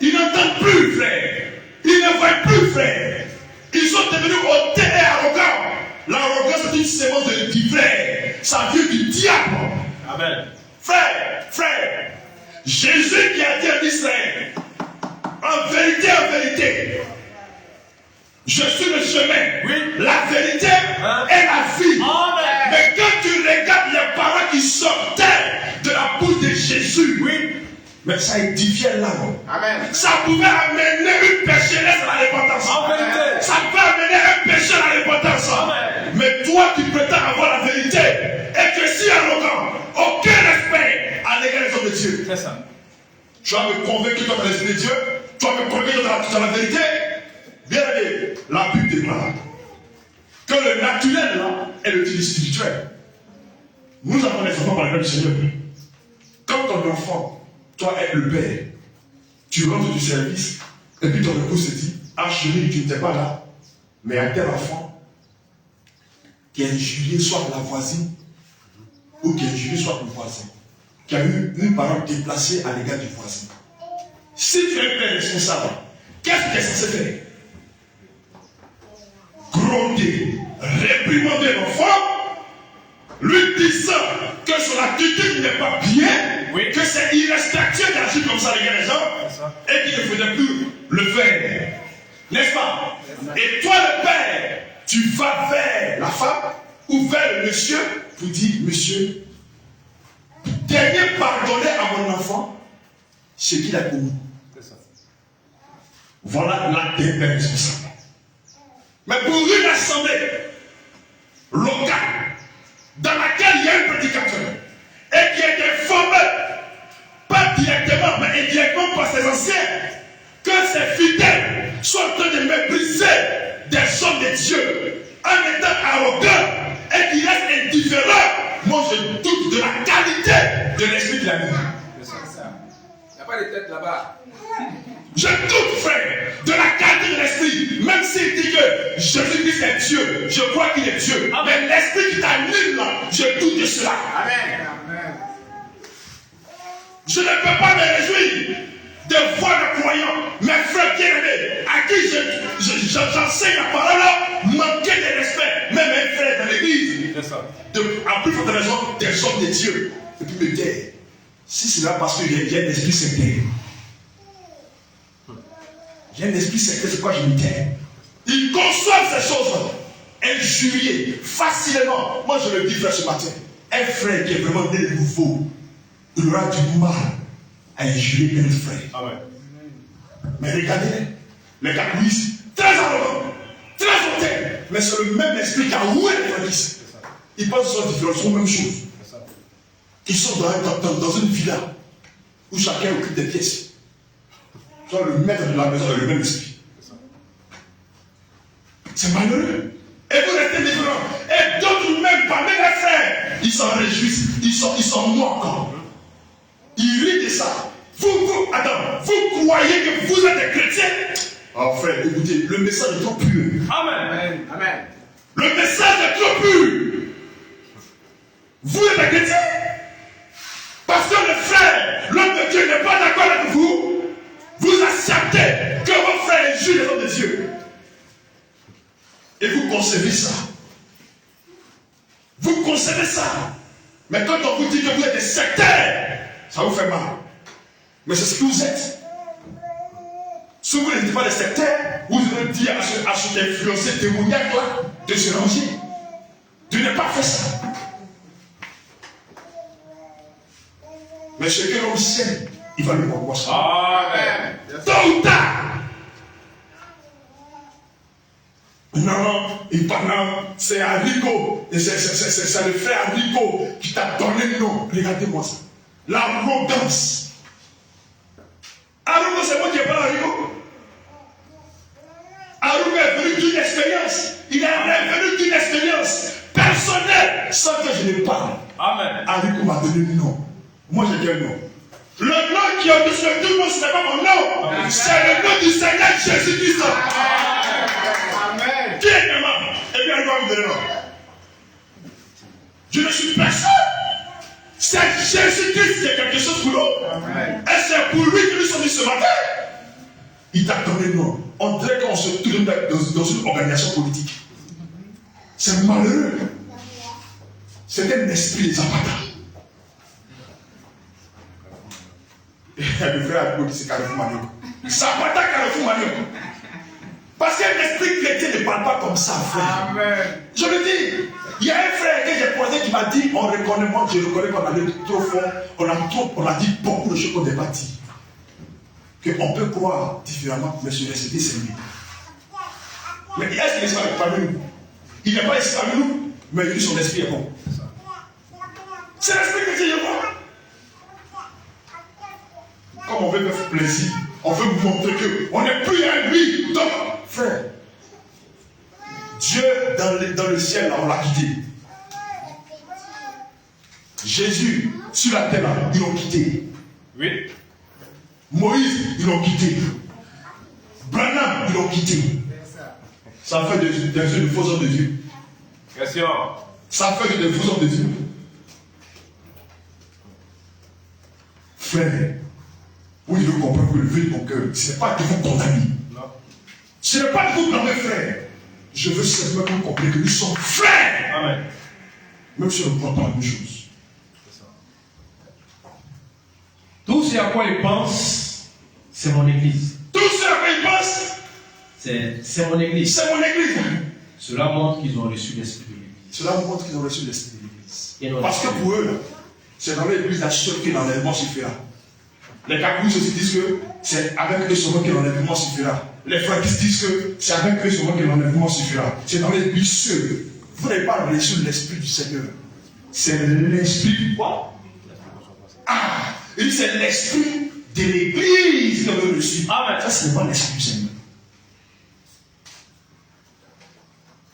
Ils n'entendent plus, frère. Ils ne voient plus, frère. Ils sont devenus hauts et arrogants. L'arrogance est une sémence de frère. Ça vient du diable. Amen. Frère, Jésus qui a dit à Israël, en vérité, je suis le chemin, la vérité et la vie. Amen. Mais quand tu regardes les paroles qui sortaient de la bouche de Jésus, mais ça édifiait l'âme. Amen. Ça pouvait amener une pécheresse à la repentance. En vérité. Ça peut amener un péché à la repentance. Amen. Mais toi qui prétends avoir la vérité et que si arrogant, aucun respect à l'égard des hommes de Dieu. C'est ça. Tu vas me convaincre que toi tu es l'esprit de Dieu. Tu vas me convaincre que tu as la vérité. Bien aimé, la Bible déclare que le naturel là est le type spirituel. Nous avons les enfants par la grâce du Seigneur. Quand ton enfant, toi es le père, tu rentres du service et puis ton épouse te dit, ah chérie, tu n'étais pas là, mais à tel enfant qui a injurié soit la voisine ou qui a injurié soit le voisin, qui a eu une parole déplacée à l'égard du voisin. Si tu es père responsable, qu'est-ce que tu es censé faire? Gronder, réprimander l'enfant, lui disant que son attitude n'est pas bien, que c'est irrespectueux d'agir comme ça à l'égard des gens, et qu'il ne faudrait plus le faire. N'est-ce pas? Et toi le père, tu vas vers la femme ou vers le monsieur pour dire, monsieur, daignez pardonner à mon enfant ce qu'il a commis. Voilà l'acte d'un père responsable. Mais pour une assemblée locale dans laquelle il y a un prédicateur et qui a été formé, pas directement mais indirectement par ses anciens, que ses fidèles sont en train de mépriser des hommes de Dieu en étant arrogants et qui restent indifférents, moi je doute de la qualité de l'esprit de la vie. C'est ça. Il n'y a pas de tête là-bas. Je doute, frère, de la qualité de l'esprit. Même s'il dit que Jésus-Christ est Dieu, je crois qu'il est Dieu. Mais l'esprit qui t'anime là, je doute de cela. Amen. Amen. Je ne peux pas me réjouir de voir le croyant, mes frères bien-aimés, à qui j'enseigne la parole, manquer de respect, même mes frères dans l'église. À plus forte raison, des hommes de Dieu. Et puis me taire. Si c'est là parce qu'il y a un esprit sectaire. Il y a un esprit secret, c'est quoi je me tais. Ils conçoivent ces choses injurier facilement. Moi je le dis frère ce matin. Un frère qui est vraiment né de nouveau, il aura du mal à injurier un autre frère. Amen. Mais regardez, les catholiques, très arrogants, très hautains, mais c'est le même esprit qui a roué les frères. Ils pensent qu'ils sont différents, ils sont la même chose. Ils sont dans une villa où chacun occupe des pièces. Soit le maître de la maison est le même esprit. C'est malheureux. Et vous restez différents. Et d'autres même parmi les frères, ils s'en réjouissent, ils s'en moquent. Ils rient de ça. Vous croyez que vous êtes des chrétiens? Oh frère, écoutez, le message est trop pur. Amen. Amen. Le message est trop pur. Vous êtes un chrétien. Parce que le frère, l'homme de Dieu n'est pas d'accord avec vous, vous acceptez que vos frères jugent les hommes de Dieu. Et vous concevez ça. Vous concevez ça. Mais quand on vous dit que vous êtes des sectaires, ça vous fait mal. Mais c'est ce que vous êtes. Si vous n'êtes pas des sectaires, vous devez dire à cet influencé démoniaque-là de se ranger. De ne pas faire ça. Mais ce que l'on sait, il va lui voir ça. Amen. Tôt ou tard. Non, il parle, c'est Enrico. C'est le frère Enrico qui t'a donné le nom. Regardez-moi ça. L'arrogance. Enrico, c'est moi qui ai parlé Enrico. Enrico est venu d'une expérience. Il est revenu d'une expérience personnelle sans que je ne parle. Amen. Enrico m'a donné le nom. Moi j'ai dit un nom. Le nom qui est au-dessus de tout le monde, ce n'est pas mon nom. Amen. C'est le nom du Seigneur Jésus-Christ. Amen. Qui est aimant? Et bien, il va me donner le nom. Je ne suis personne. C'est Jésus-Christ qui est quelque chose pour nous. Amen. Et c'est pour lui que nous sommes venus ce matin. Il t'a donné le nom. On dirait qu'on se trouve dans une organisation politique. C'est malheureux. C'est un esprit des Zapata. Le frère a dit c'est Carrefour Manioc. Zapata Carrefour Manioc. Parce qu'un esprit chrétien ne parle pas comme ça, frère. Amen. Je le dis. Il y a un frère que j'ai croisé qui m'a dit on reconnaît, moi je reconnais qu'on allait trop fort. On a dit beaucoup de choses qu'on n'a pas dit. Qu'on peut croire différemment, mais ce l'esprit c'est lui. Mais est-ce qu'il est parmi nous? Il n'est pas ici parmi nous, mais lui son esprit est bon. C'est l'esprit chrétien qui est bon. Comme on veut me faire plaisir, on veut vous montrer qu'on n'est plus à lui. Donc, frère, Dieu dans le ciel, là, on l'a quitté. Jésus, sur la terre, là, ils l'ont quitté. Oui. Moïse, ils l'ont quitté. Branham, ils l'ont quitté. Ça fait de faux hommes de Dieu. Question. Ça fait de faux hommes de Dieu. Frère, vous devez comprendre que lever mon cœur, ce n'est pas de vous condamner. Non. Ce n'est pas de vous blâmer, frère. Je veux simplement que vous compreniez que nous sommes frères. Amen. Même si on ne croit pas la même chose. Tout ce à quoi ils pensent, c'est mon église. Tout ce à quoi ils pensent, C'est mon église. c'est mon église. Cela montre qu'ils ont reçu l'esprit de l'église. Cela montre qu'ils ont reçu l'esprit de l'église. Et non Parce que pour eux, là, c'est dans l'église la seule que l'enlèvement suffira. Les catholiques aussi disent que c'est avec eux seulement que l'enlèvement suffira. Les franquistes disent que c'est avec eux seulement que l'enlèvement suffira. C'est dans l'église seule. Vous n'avez pas reçu l'esprit du Seigneur. C'est l'esprit du quoi? Ah, il dit c'est l'esprit de l'église que vous avez reçu. Amen. Ça, ce n'est pas l'esprit du Seigneur.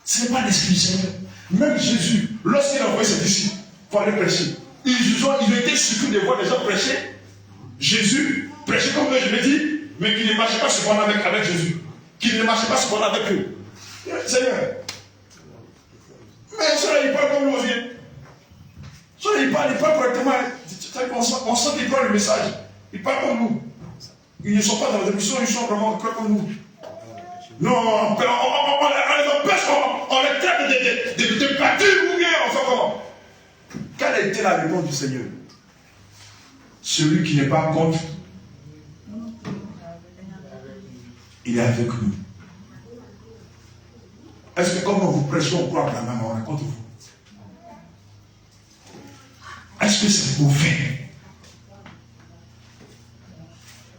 Ce n'est pas l'esprit du Seigneur. Même Jésus, lorsqu'il a envoyé ses disciples pour aller prêcher, ils étaient surpris de voir des gens prêcher. Jésus prêchait comme eux, je l'ai dit, mais qui ne marchait pas cependant avec Jésus. Qui ne marchait pas cependant avec eux. Seigneur. Mais cela, il parle comme nous aussi. Cela, il parle correctement. On sent qu'il prend le message. Il parle comme nous. Ils ne sont pas dans la émission, ils sont vraiment comme nous. Non, on les empêche, on les traite de battus ou bien on fait comment? Quelle a été la réponse du Seigneur? Celui qui n'est pas contre, il est avec nous. Est-ce que comme on vous prêche, on croit que la maman est contre vous? Est-ce que c'est mauvais?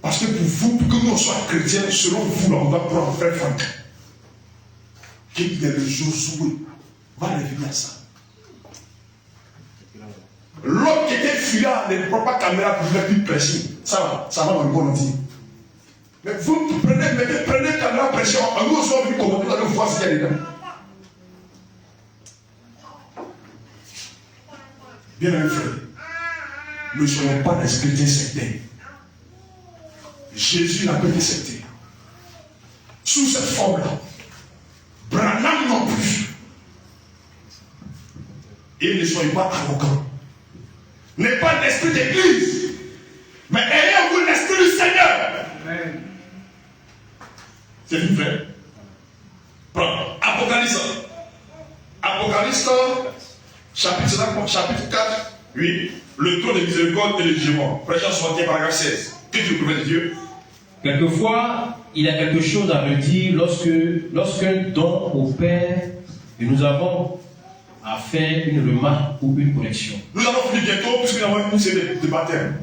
Parce que pour vous, pour que nous soyons chrétiens, selon vous, on doit prendre frère Franck. Qu'il est le Josué. Va revenir à ça. L'autre qui était fuyant ne prend pas caméra pour faire plus prêcher. Ça va dans le bon dire. Mais vous prenez caméra prêcher, nous aussi on vit comment vous allez voir ce qu'il y a dedans. Bien aimé frère, nous ne sommes pas des chrétiens sectaires. Jésus n'a pas été sectaire. Sous cette forme-là, Branham non plus. Et ne soyez pas arrogants. N'ayez pas l'esprit d'église, mais ayez en vous l'esprit du Seigneur. Amen. C'est une vraie. Prends Apocalypse. Apocalypse, chapitre 4, oui. Le trône de miséricorde et le jugement. Prêchant 61, paragraphe 16. Que tu promets de Dieu? Quelquefois, il y a quelque chose à redire lorsqu'un don opère et nous avons à faire une remarque ou une correction. Nous allons finir bientôt puisque nous avons une série de baptême.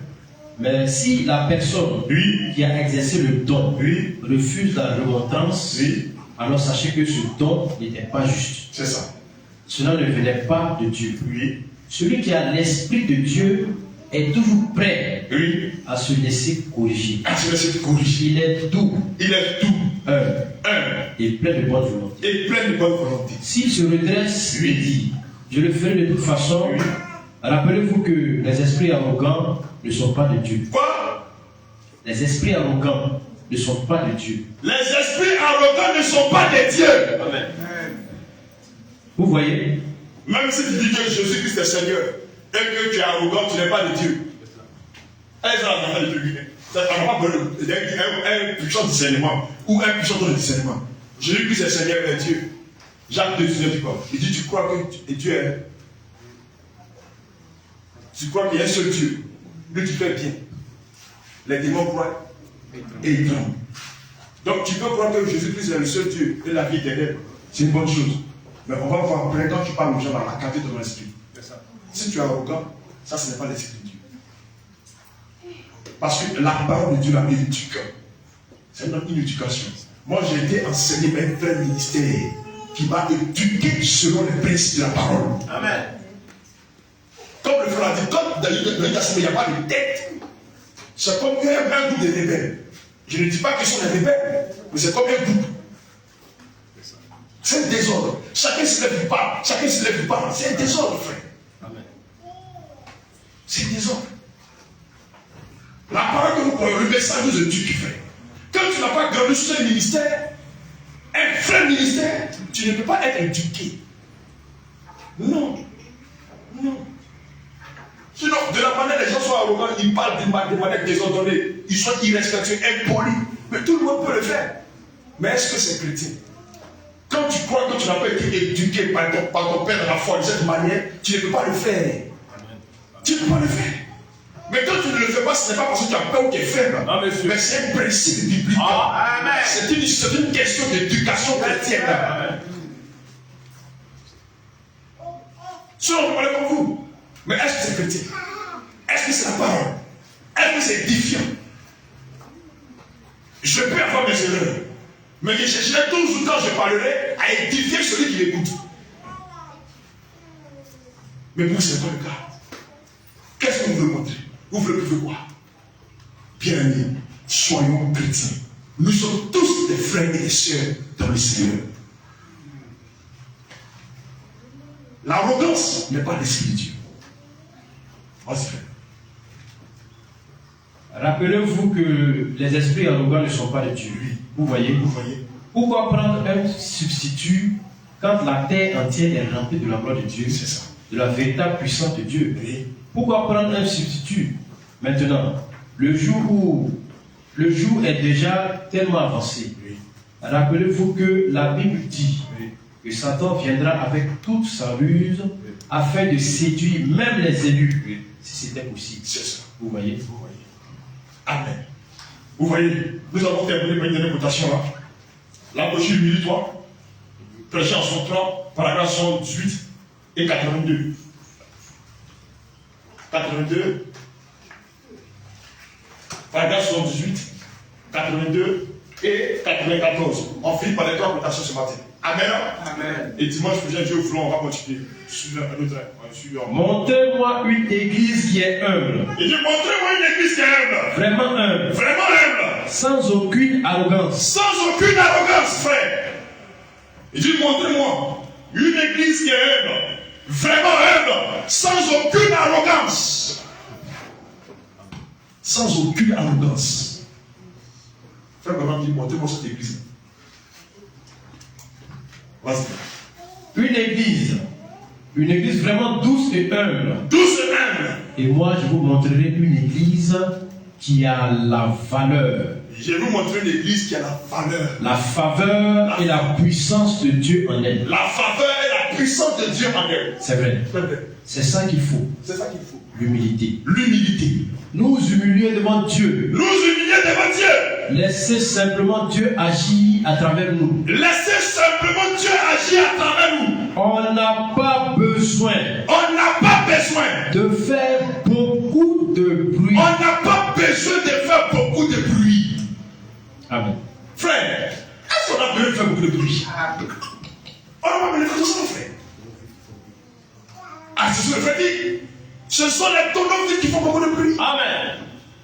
Mais si la personne qui a exercé le don refuse la remontrance, alors sachez que ce don n'était pas juste. C'est ça. Cela ne venait pas de Dieu. Celui qui a l'Esprit de Dieu est toujours prêt à se laisser corriger. Il est doux. Et plein de bonne volonté. S'il se redresse et dit, je le ferai de toute façon, rappelez-vous que les esprits arrogants ne sont pas de Dieu. Quoi? Les esprits arrogants ne sont pas de Dieu. Les esprits arrogants ne sont pas de Dieu. Amen. Vous voyez? Même si tu dis que Jésus-Christ est Seigneur et que tu es arrogant, tu n'es pas de Dieu. Ça n'a pas un puissant discernement ou un puissant don de discernement. Jésus-Christ est Seigneur et Dieu. Jacques 2, 19 dit quoi? Il dit, tu crois que Dieu est. Tu crois qu'il y a un seul Dieu. Lui, tu fais bien. Les démons croient et ils tremblent. Donc tu peux croire que Jésus-Christ est le seul Dieu et la vie éternelle. C'est une bonne chose. Mais on va voir après, quand tu parles aux gens dans la capter de ton esprit. Si tu es arrogant, ça ce n'est pas l'esprit de Dieu. Parce que la parole de Dieu la éduque. C'est une éducation. Moi j'ai été enseigné par un frère ministère qui m'a éduqué selon les principes de la parole. Amen. Comme le frère a dit, comme dans l'État, il n'y a pas de tête. C'est comme un groupe de rebelles. Je ne dis pas qu'ils sont des rebelles, mais c'est comme un groupe. C'est un désordre. Chacun se lève du pas. Chacun se lève du pas. C'est un désordre, frère. Amen. C'est un désordre. La parole que nous croyons, le message nous éduque, frère. Quand tu n'as pas grandi sur un ministère, un vrai ministère, tu ne peux pas être éduqué. Non. Non. Sinon, de la manière les gens sont arrogants, ils parlent de manière désordonnée, ils sont irrespectueux, impolis. Mais tout le monde peut le faire. Mais est-ce que c'est chrétien? Quand tu crois que tu n'as pas été éduqué par ton père dans la foi de cette manière, tu ne peux pas le faire. Tu ne peux pas le faire. Mais quand tu ne le fais pas, ce n'est pas parce que tu as peur ou tu es faible. Non, mais c'est un principe biblique. C'est une question d'éducation chrétienne. Si on peut parler comme vous. Mais est-ce que c'est chrétien? Est-ce que c'est la parole? Est-ce que c'est édifiant? Je peux avoir mes erreurs. Mais je chercherai toujours quand je parlerai à édifier celui qui l'écoute. Mais vous, ce n'est pas le cas. Qu'est-ce que vous voulez montrer? Vous voulez quoi? Bien aimés, soyons chrétiens. Nous sommes tous des frères et des sœurs dans le Seigneur. L'arrogance n'est pas l'esprit de Dieu. Rappelez-vous que les esprits arrogants ne sont pas de Dieu. Vous voyez? Pourquoi prendre un substitut quand la terre entière est remplie de la gloire de Dieu, de la véritable puissance de Dieu? Pourquoi prendre un substitut? Maintenant, le jour est déjà tellement avancé. Rappelez-vous que la Bible dit que Satan viendra avec toute sa ruse afin de séduire même les élus, si c'était possible. C'est ça. Vous voyez? Amen. Vous voyez, nous avons terminé par une dernière cotation là. La brochure 1003, prêché en 103, paragraphe 78 et 82. 82, paragraphe 78, 82 et 94. On finit par les trois cotations ce matin. Amen. Amen. Et dimanche prochain, Dieu voulant, on va continuer. Suivez un autre. Montrez-moi une église qui est humble. Il dit, montrez-moi une église qui est humble. Vraiment humble. Vraiment humble. Sans aucune arrogance. Sans aucune arrogance, frère. Il dit, montrez-moi une église qui est humble. Vraiment humble. Sans aucune arrogance. Sans aucune arrogance. Frère, maman dit, montrez-moi cette église. Une église Une église vraiment douce et humble. Douce et humble. Et moi, je vous montrerai une église qui a la valeur. Je vais vous montrer une église qui a la valeur. La faveur et la puissance de Dieu en elle. La faveur et la puissance de Dieu en elle. C'est vrai. C'est ça qu'il faut. C'est ça qu'il faut. L'humilité. L'humilité. Nous humilier devant Dieu. Nous humilier devant Dieu. Laissez simplement Dieu agir à travers nous. Laissez simplement Dieu agir à travers nous. On n'a pas besoin On n'a pas besoin. de faire beaucoup de bruit. On n'a pas besoin de faire beaucoup de bruit. Amen. Frère, est-ce qu'on a besoin de faire beaucoup de bruit? On n'a pas besoin de faire tout ça, frère. Ah, c'est ce que le frère dit. Ce sont les tonneaux qui font beaucoup de bruit. Amen.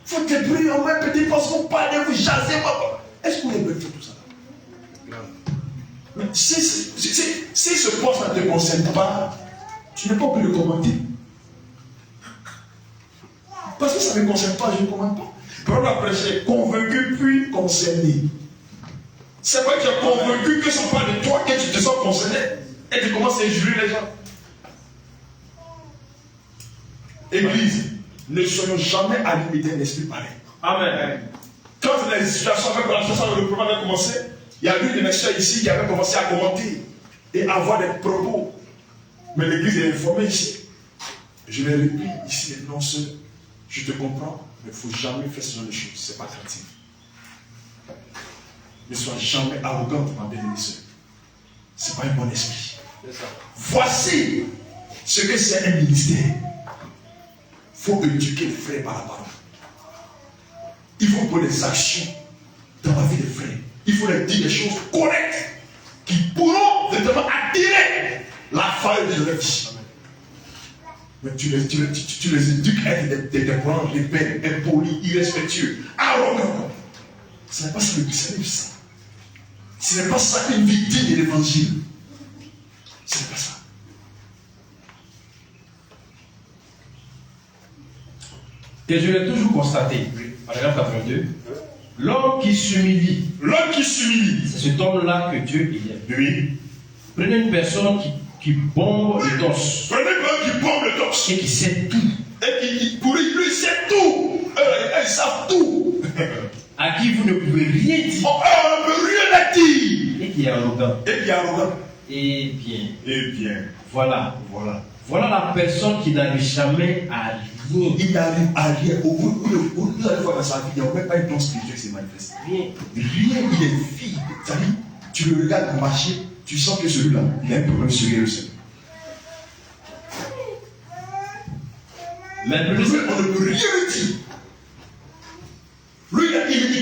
Il faut des bruits en même petit parce qu'on parle, vous jasez. Est-ce qu'on est besoin de faire tout ça? Mais si ce poste ne te concerne pas, tu n'es pas obligé de commenter. Parce que ça ne me concerne pas, je ne commente pas. Pour la prêcher, convaincu puis concerné. C'est pas que tu es convaincu que ce n'est pas de toi que tu te sens concerné et tu commences à injurer les gens. Église, ne soyons jamais animés d'un esprit pareil. Amen. Quand les situations avec la chanson, le problème avait commencé, il y a eu des messieurs ici qui avaient commencé à commenter et à avoir des propos. Mais l'église est informée ici. Je l'ai repris ici, non, je te comprends, mais il ne faut jamais faire ce genre de choses. Ce n'est pas créatif. Ne sois jamais arrogante, ma bien-aimée sœur. Ce n'est pas un bon esprit. Voici ce que c'est un ministère. Il faut éduquer les frères par la parole. Il faut pour les actions dans la vie des frères. Il faut leur dire des choses correctes qui pourront vraiment attirer la faille de leur vie. Mais tu les éduques à être des parents rebelles, impolis, irrespectueux, arrogants. Ce n'est pas ça le christianisme. Ce n'est pas ça une vie digne de l'évangile. Ce n'est pas ça. Et je l'ai toujours constaté. Paragraphe 82. L'homme qui s'humilie. L'homme qui s'humilie. C'est cet homme-là que Dieu aime. Oui. Prenez une personne qui bombe le torse. Prenez quelqu'un qui bombe le torse. Et qui sait tout. Et qui, pour lui, il sait tout. Ils savent tout. À qui vous ne pouvez rien dire. On ne peut rien dire. Et qui est arrogant. Et qui est arrogant. Eh bien. Eh bien. Voilà. Voilà. Voilà la personne qui n'arrive jamais à rien. Il n'arrive à rien. Au bout de la fois dans sa vie, il n'y a même pas une don spirituel qui s'est manifesté. Rien. Rien, il est vide. C'est-à-dire, tu le regardes marcher, tu sens que celui-là, il a un problème sérieux le Seigneur. Mais Lui, on ne peut rien lui dire. Lui,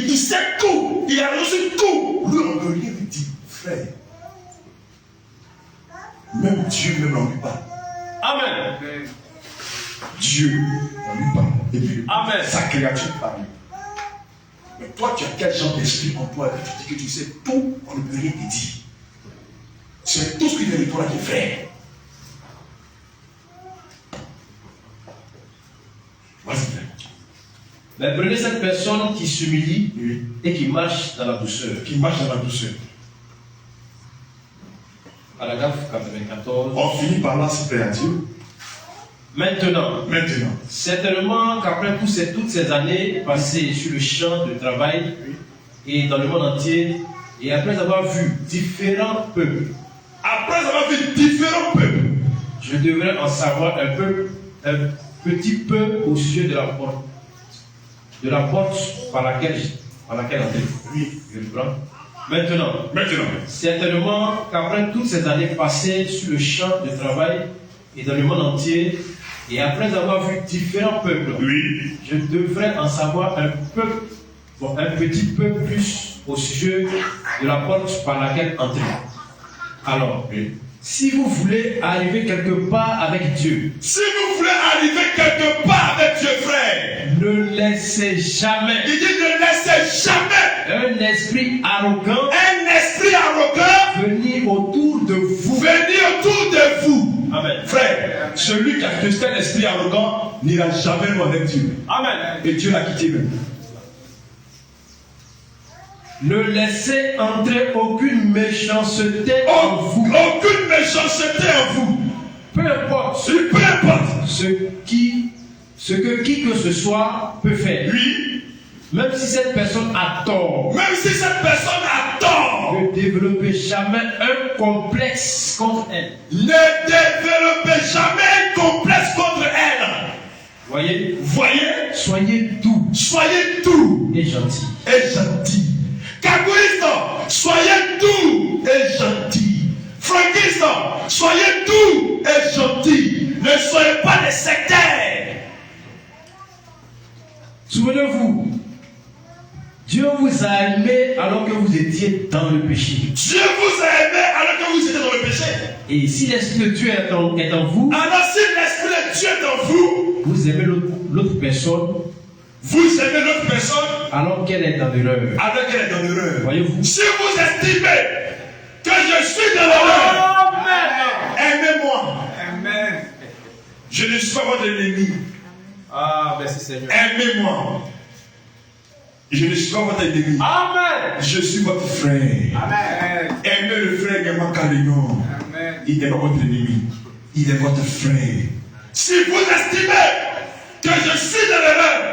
il sait tout. Il a reçu tout. Lui, on ne peut rien lui dire. Frère, même Dieu ne l'en lui pas. Amen. Dieu n'en lui pas. Et puis, Amen. sa créature parle. Mais toi, tu as quel genre d'esprit en toi et tu dis que tu sais tout, on ne peut rien te dire. C'est tout ce qui vient de toi qui est vrai. Vas-y, frère. Mais prenez cette personne qui s'humilie et qui marche dans la douceur. Qui marche dans la douceur. Paragraphe 94. On finit par là, s'il plaît à Dieu. Maintenant, certainement qu'après toutes ces années passées sur le champ de travail et dans le monde entier, et après avoir vu différents peuples, je devrais en savoir un petit peu au sujet de la porte par laquelle entrer. Oui. Je reprends. Maintenant, certainement qu'après toutes ces années passées sur le champ de travail et dans le monde entier, et après avoir vu différents peuples, je devrais en savoir un petit peu plus au sujet de la porte par laquelle entrer. Alors, si vous voulez arriver quelque part avec Dieu, frère, ne laissez jamais un esprit arrogant venir autour de vous. Amen. Frère, celui qui a testé un esprit arrogant n'ira jamais loin avec Dieu. Amen. Et Dieu l'a quitté même. Ne laissez entrer aucune méchanceté en vous. Aucune méchanceté en vous. peu importe Peu importe. ce que qui que ce soit peut faire, Oui. même si cette personne a tort, Même si cette personne a tort, ne développez jamais un complexe contre elle. ne développez jamais un complexe contre elle. Voyez, Voyez, soyez doux soyez doux et gentils. et gentil. Cagouiste, soyez doux et gentil. Franquiste, soyez doux et gentil. Ne soyez pas des sectaires. Souvenez-vous, Dieu vous a aimé alors que vous étiez dans le péché. Dieu vous a aimé alors que vous étiez dans le péché. Et si l'Esprit de Dieu est en vous, Alors si l'Esprit de Dieu est en vous, vous aimez l'autre personne vous aimez l'autre personne alors qu'elle est dans l'erreur. alors qu'elle est dans l'erreur. Voyez-vous? Si vous estimez que je suis dans l'erreur, aimez-moi. Amen. Je ne suis pas votre ennemi. Ah, merci Seigneur. Aimez-moi. Je ne suis pas votre ennemi. Amen. Je suis votre frère. Amen. Aimez le frère également Calignon. Amen. Il n'est pas votre ennemi. Il est votre frère. Si vous estimez que je suis dans l'erreur,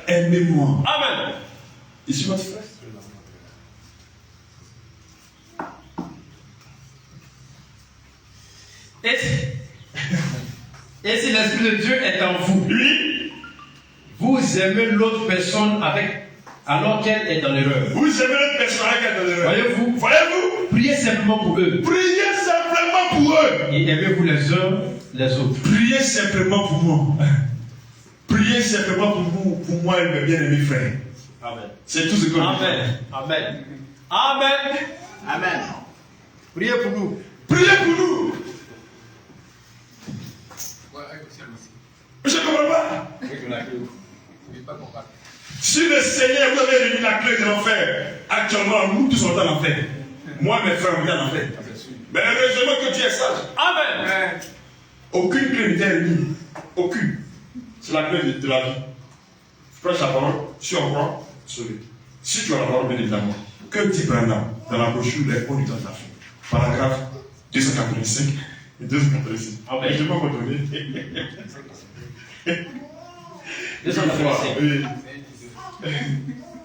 aimez-moi. Amen. Je suis votre frère. Et si l'Esprit de Dieu est en vous, Oui, vous aimez l'autre personne alors qu'elle est dans l'erreur. vous aimez l'autre personne avec elle dans l'erreur. Voyez-vous? Voyez-vous? Priez simplement pour eux Priez simplement pour eux. et aimez-vous les uns les autres. Priez simplement pour moi. Priez simplement pour vous, pour moi et mes bien-aimés frères. Amen. C'est tout ce que je dis. Amen. Amen. Amen. Amen. Priez pour nous. Priez pour nous. Je ne comprends pas. Si le Seigneur vous avait remis la clé de l'enfer, actuellement, nous tous sommes dans l'enfer. Moi, mes frères, on est dans l'enfer. Mais heureusement que Dieu est sage. Amen. Aucune clé n'était remise. Aucune. C'est la clé de la vie. Prêche la parole. Si on croit, sauvé. Si tu as la parole, bien évidemment. Que dit Branham dans la brochure Les Ponts du temps de la fin? Paragraphe 285 et 286. Amen. Je ne vais pas me donner. 285. Oui.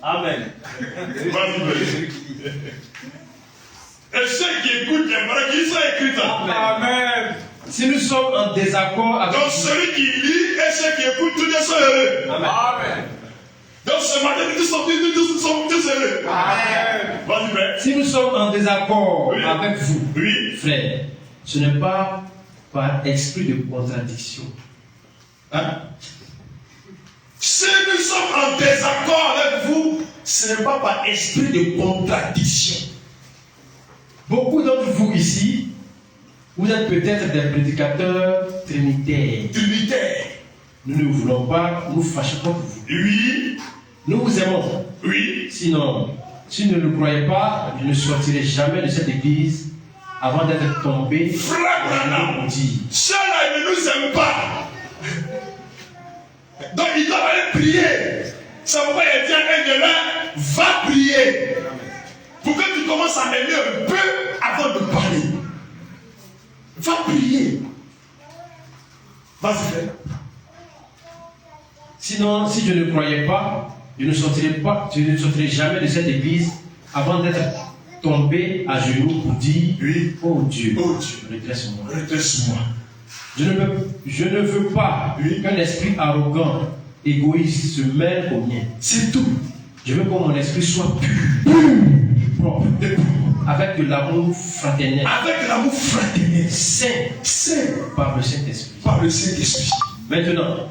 Amen. Vas-y, vas-y. Et ceux qui écoutent les paroles qui sont écrites. Amen. Si nous sommes en désaccord avec Donc celui qui lit et ceux qui écoutent, tous sont heureux. Amen. Donc ce matin, nous sommes tous heureux. Amen. Vas-y, frère. si nous sommes en désaccord Oui. avec vous, Oui. frères, ce n'est pas par esprit de contradiction. Hein? Si nous sommes en désaccord avec vous, ce n'est pas par esprit de contradiction. Beaucoup d'entre vous ici, vous êtes peut-être des prédicateurs trinitaires. Unitaire. Nous ne voulons pas nous fâcher contre vous. Oui. Nous vous aimons. Oui. Sinon, si vous ne le croyez pas, je ne sortirai jamais de cette église avant d'être tombé. Frère Branham, ceux-là, ils ne nous aiment pas. Donc ils doivent aller prier. Ça ne veut pas dire un de là, va prier. Pour que tu commences à m'aimer un peu avant de parler. Va prier. Vas-y, frère. Sinon, si je ne croyais pas, je ne sortirai jamais de cette église avant d'être tombé à genoux pour dire, Oui. oh Dieu, Oh Dieu, redresse-moi. redresse-moi. Je ne veux pas Oui. qu'un esprit arrogant, égoïste se mêle au mien. C'est tout. Je veux que mon esprit soit pur, propre, avec de l'amour fraternel, Avec l'amour fraternel, saint c'est par le Saint-Esprit. par le Saint-Esprit. Maintenant,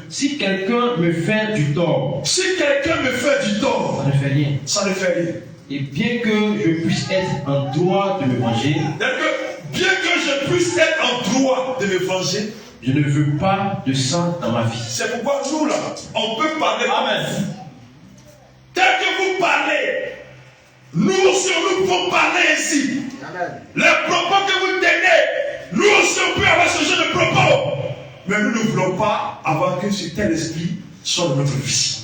si quelqu'un me fait du tort, Si quelqu'un me fait du ça tort, ne fait rien. ça ne fait rien. Et bien que je puisse être en droit de me venger, Bien que je puisse être en droit de me venger, je ne veux pas de sang dans ma vie. c'est pourquoi nous là, on peut parler. Amen. Tel que vous parlez, nous aussi nous pouvons parler ici. Amen. Les propos que vous tenez, nous aussi on peut avoir ce genre de propos. Mais nous ne voulons pas avoir que ce tel esprit soit dans notre vie.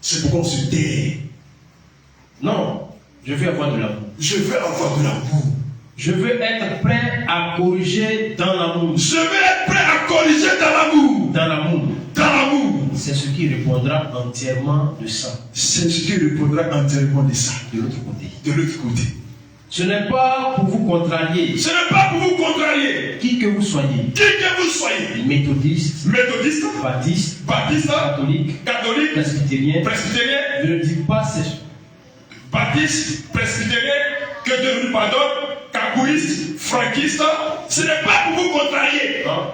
C'est pourquoi on se tait. Non, je veux avoir de l'amour. Je veux avoir de l'amour. Je veux être prêt à corriger dans l'amour. Je veux être prêt à corriger dans l'amour. Dans l'amour. Dans l'amour. C'est ce qui répondra entièrement de ça. C'est ce qui répondra entièrement de ça. De l'autre côté. De l'autre côté. Ce n'est pas pour vous contrarier. Ce n'est pas pour vous contrarier. Qui que vous soyez. Qui que vous soyez. Méthodiste. Méthodiste. Baptiste. Baptiste. Catholique. Catholique. Presbytérien. Presbytérien. Je ne dis pas ces... Baptiste. Presbytérien. Que Dieu nous pardonne. Cagoïste. Franquiste. Ce n'est pas pour vous contrarier. Non.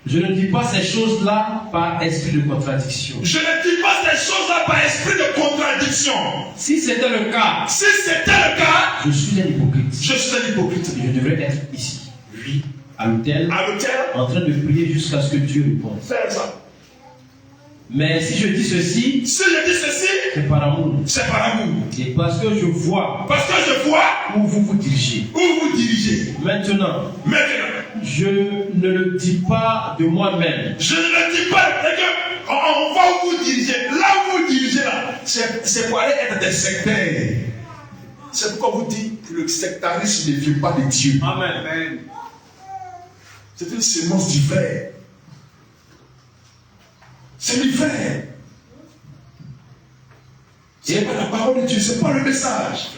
Je ne dis pas ces choses-là par esprit de contradiction. Je ne dis pas ces choses-là par esprit de contradiction. Si c'était le cas, Si c'était le cas, je suis un hypocrite. je suis un hypocrite. Je devrais être ici, Oui. à l'hôtel, À l'hôtel, en train de prier jusqu'à ce que Dieu réponde. faire ça. Mais si je dis ceci, Si je dis ceci, c'est par amour. c'est par amour. Et parce que je vois Parce que je vois où vous vous dirigez. où vous dirigez. Maintenant, Maintenant, je ne le dis pas de moi-même. je ne le dis pas, c'est que on voit où vous dirigez. Là où vous dirigez, là, c'est pour aller être des sectaires. C'est pourquoi vous dites que le sectarisme ne vient pas de Dieu. Amen. C'est une sémence d'hiver. C'est l'hiver. C'est pas la parole de Dieu, c'est pas le message.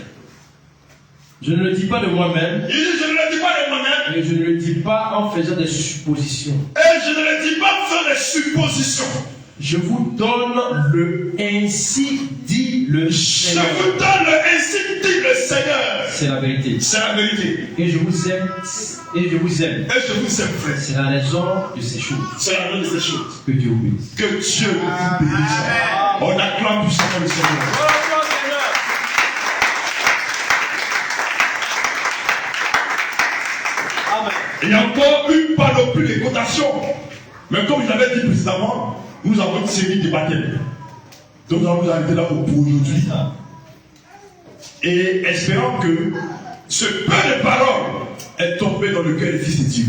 Je ne le dis pas de moi-même. Il dit, je ne le dis pas de moi-même. Et je ne le dis pas en faisant des suppositions. Et je ne le dis pas pour faire des suppositions. Je vous donne le ainsi dit le Je Seigneur. vous donne le ainsi dit le Seigneur. C'est la vérité. C'est la vérité. Et je vous aime. Et je vous aime. Et je vous aime, frère. C'est la raison de ces choses. C'est la raison de ces choses. Que Dieu vous bénisse. Que Dieu vous bénisse. On acclame puissamment le Seigneur. Il y a encore une panoplie de cotations. Mais comme je l'avais dit précédemment, nous avons une série de baptêmes. Donc nous allons nous arrêter là pour aujourd'hui. Et espérons que ce peu de paroles est tombé dans le cœur des fils de Dieu.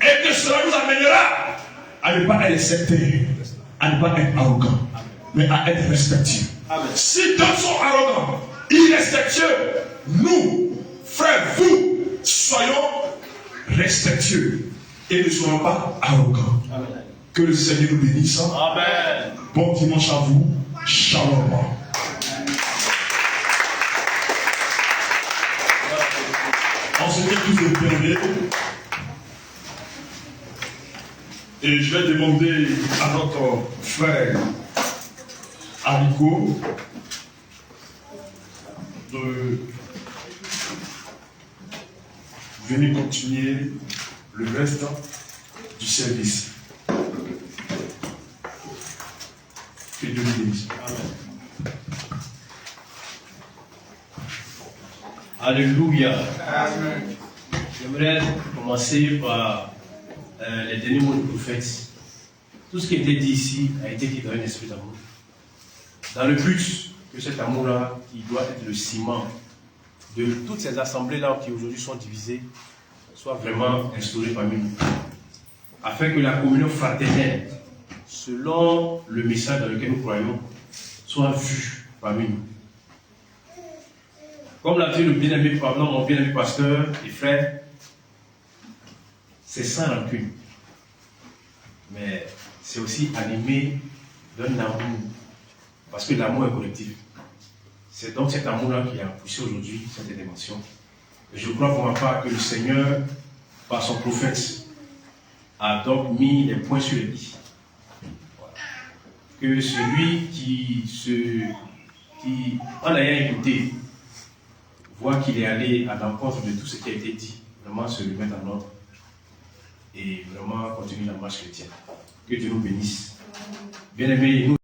Et que cela nous amènera à ne pas être sectaires, à ne pas être arrogants, mais à être respectueux. Si d'autres sont arrogants, irrespectueux, nous, frères, vous, soyons respectueux et ne soyons pas arrogants. Amen. Que le Seigneur nous bénisse. Amen. Bon dimanche à vous. Shalom. On se dit tous de fermer. Et je vais demander à notre frère Aliko de venir continuer le reste du service. Que Dieu nous bénisse. Amen. Alléluia. Amen. J'aimerais commencer par les derniers mots du prophète. Tout ce qui a été dit ici a été dit dans un esprit d'amour. Dans le but que cet amour-là, qui doit être le ciment de toutes ces assemblées-là qui aujourd'hui sont divisées, soit vraiment instauré parmi nous. Afin que la communion fraternelle, selon le message dans lequel nous croyons, soit vue parmi nous. Comme l'a dit le bien-aimé, mon bien-aimé pasteur et frère, c'est sans rancune. Mais c'est aussi animé d'un amour. Parce que l'amour est collectif. C'est donc cet amour-là qui a poussé aujourd'hui cette dimension. Et je crois pour ma part que le Seigneur, par son prophète, a donc mis les points sur les i. Voilà. Que celui qui, en ayant écouté, voit qu'il est allé à l'encontre de tout ce qui a été dit, vraiment se remettre en ordre et vraiment continuer la marche chrétienne. Que Dieu nous bénisse. Bien-aimés, nous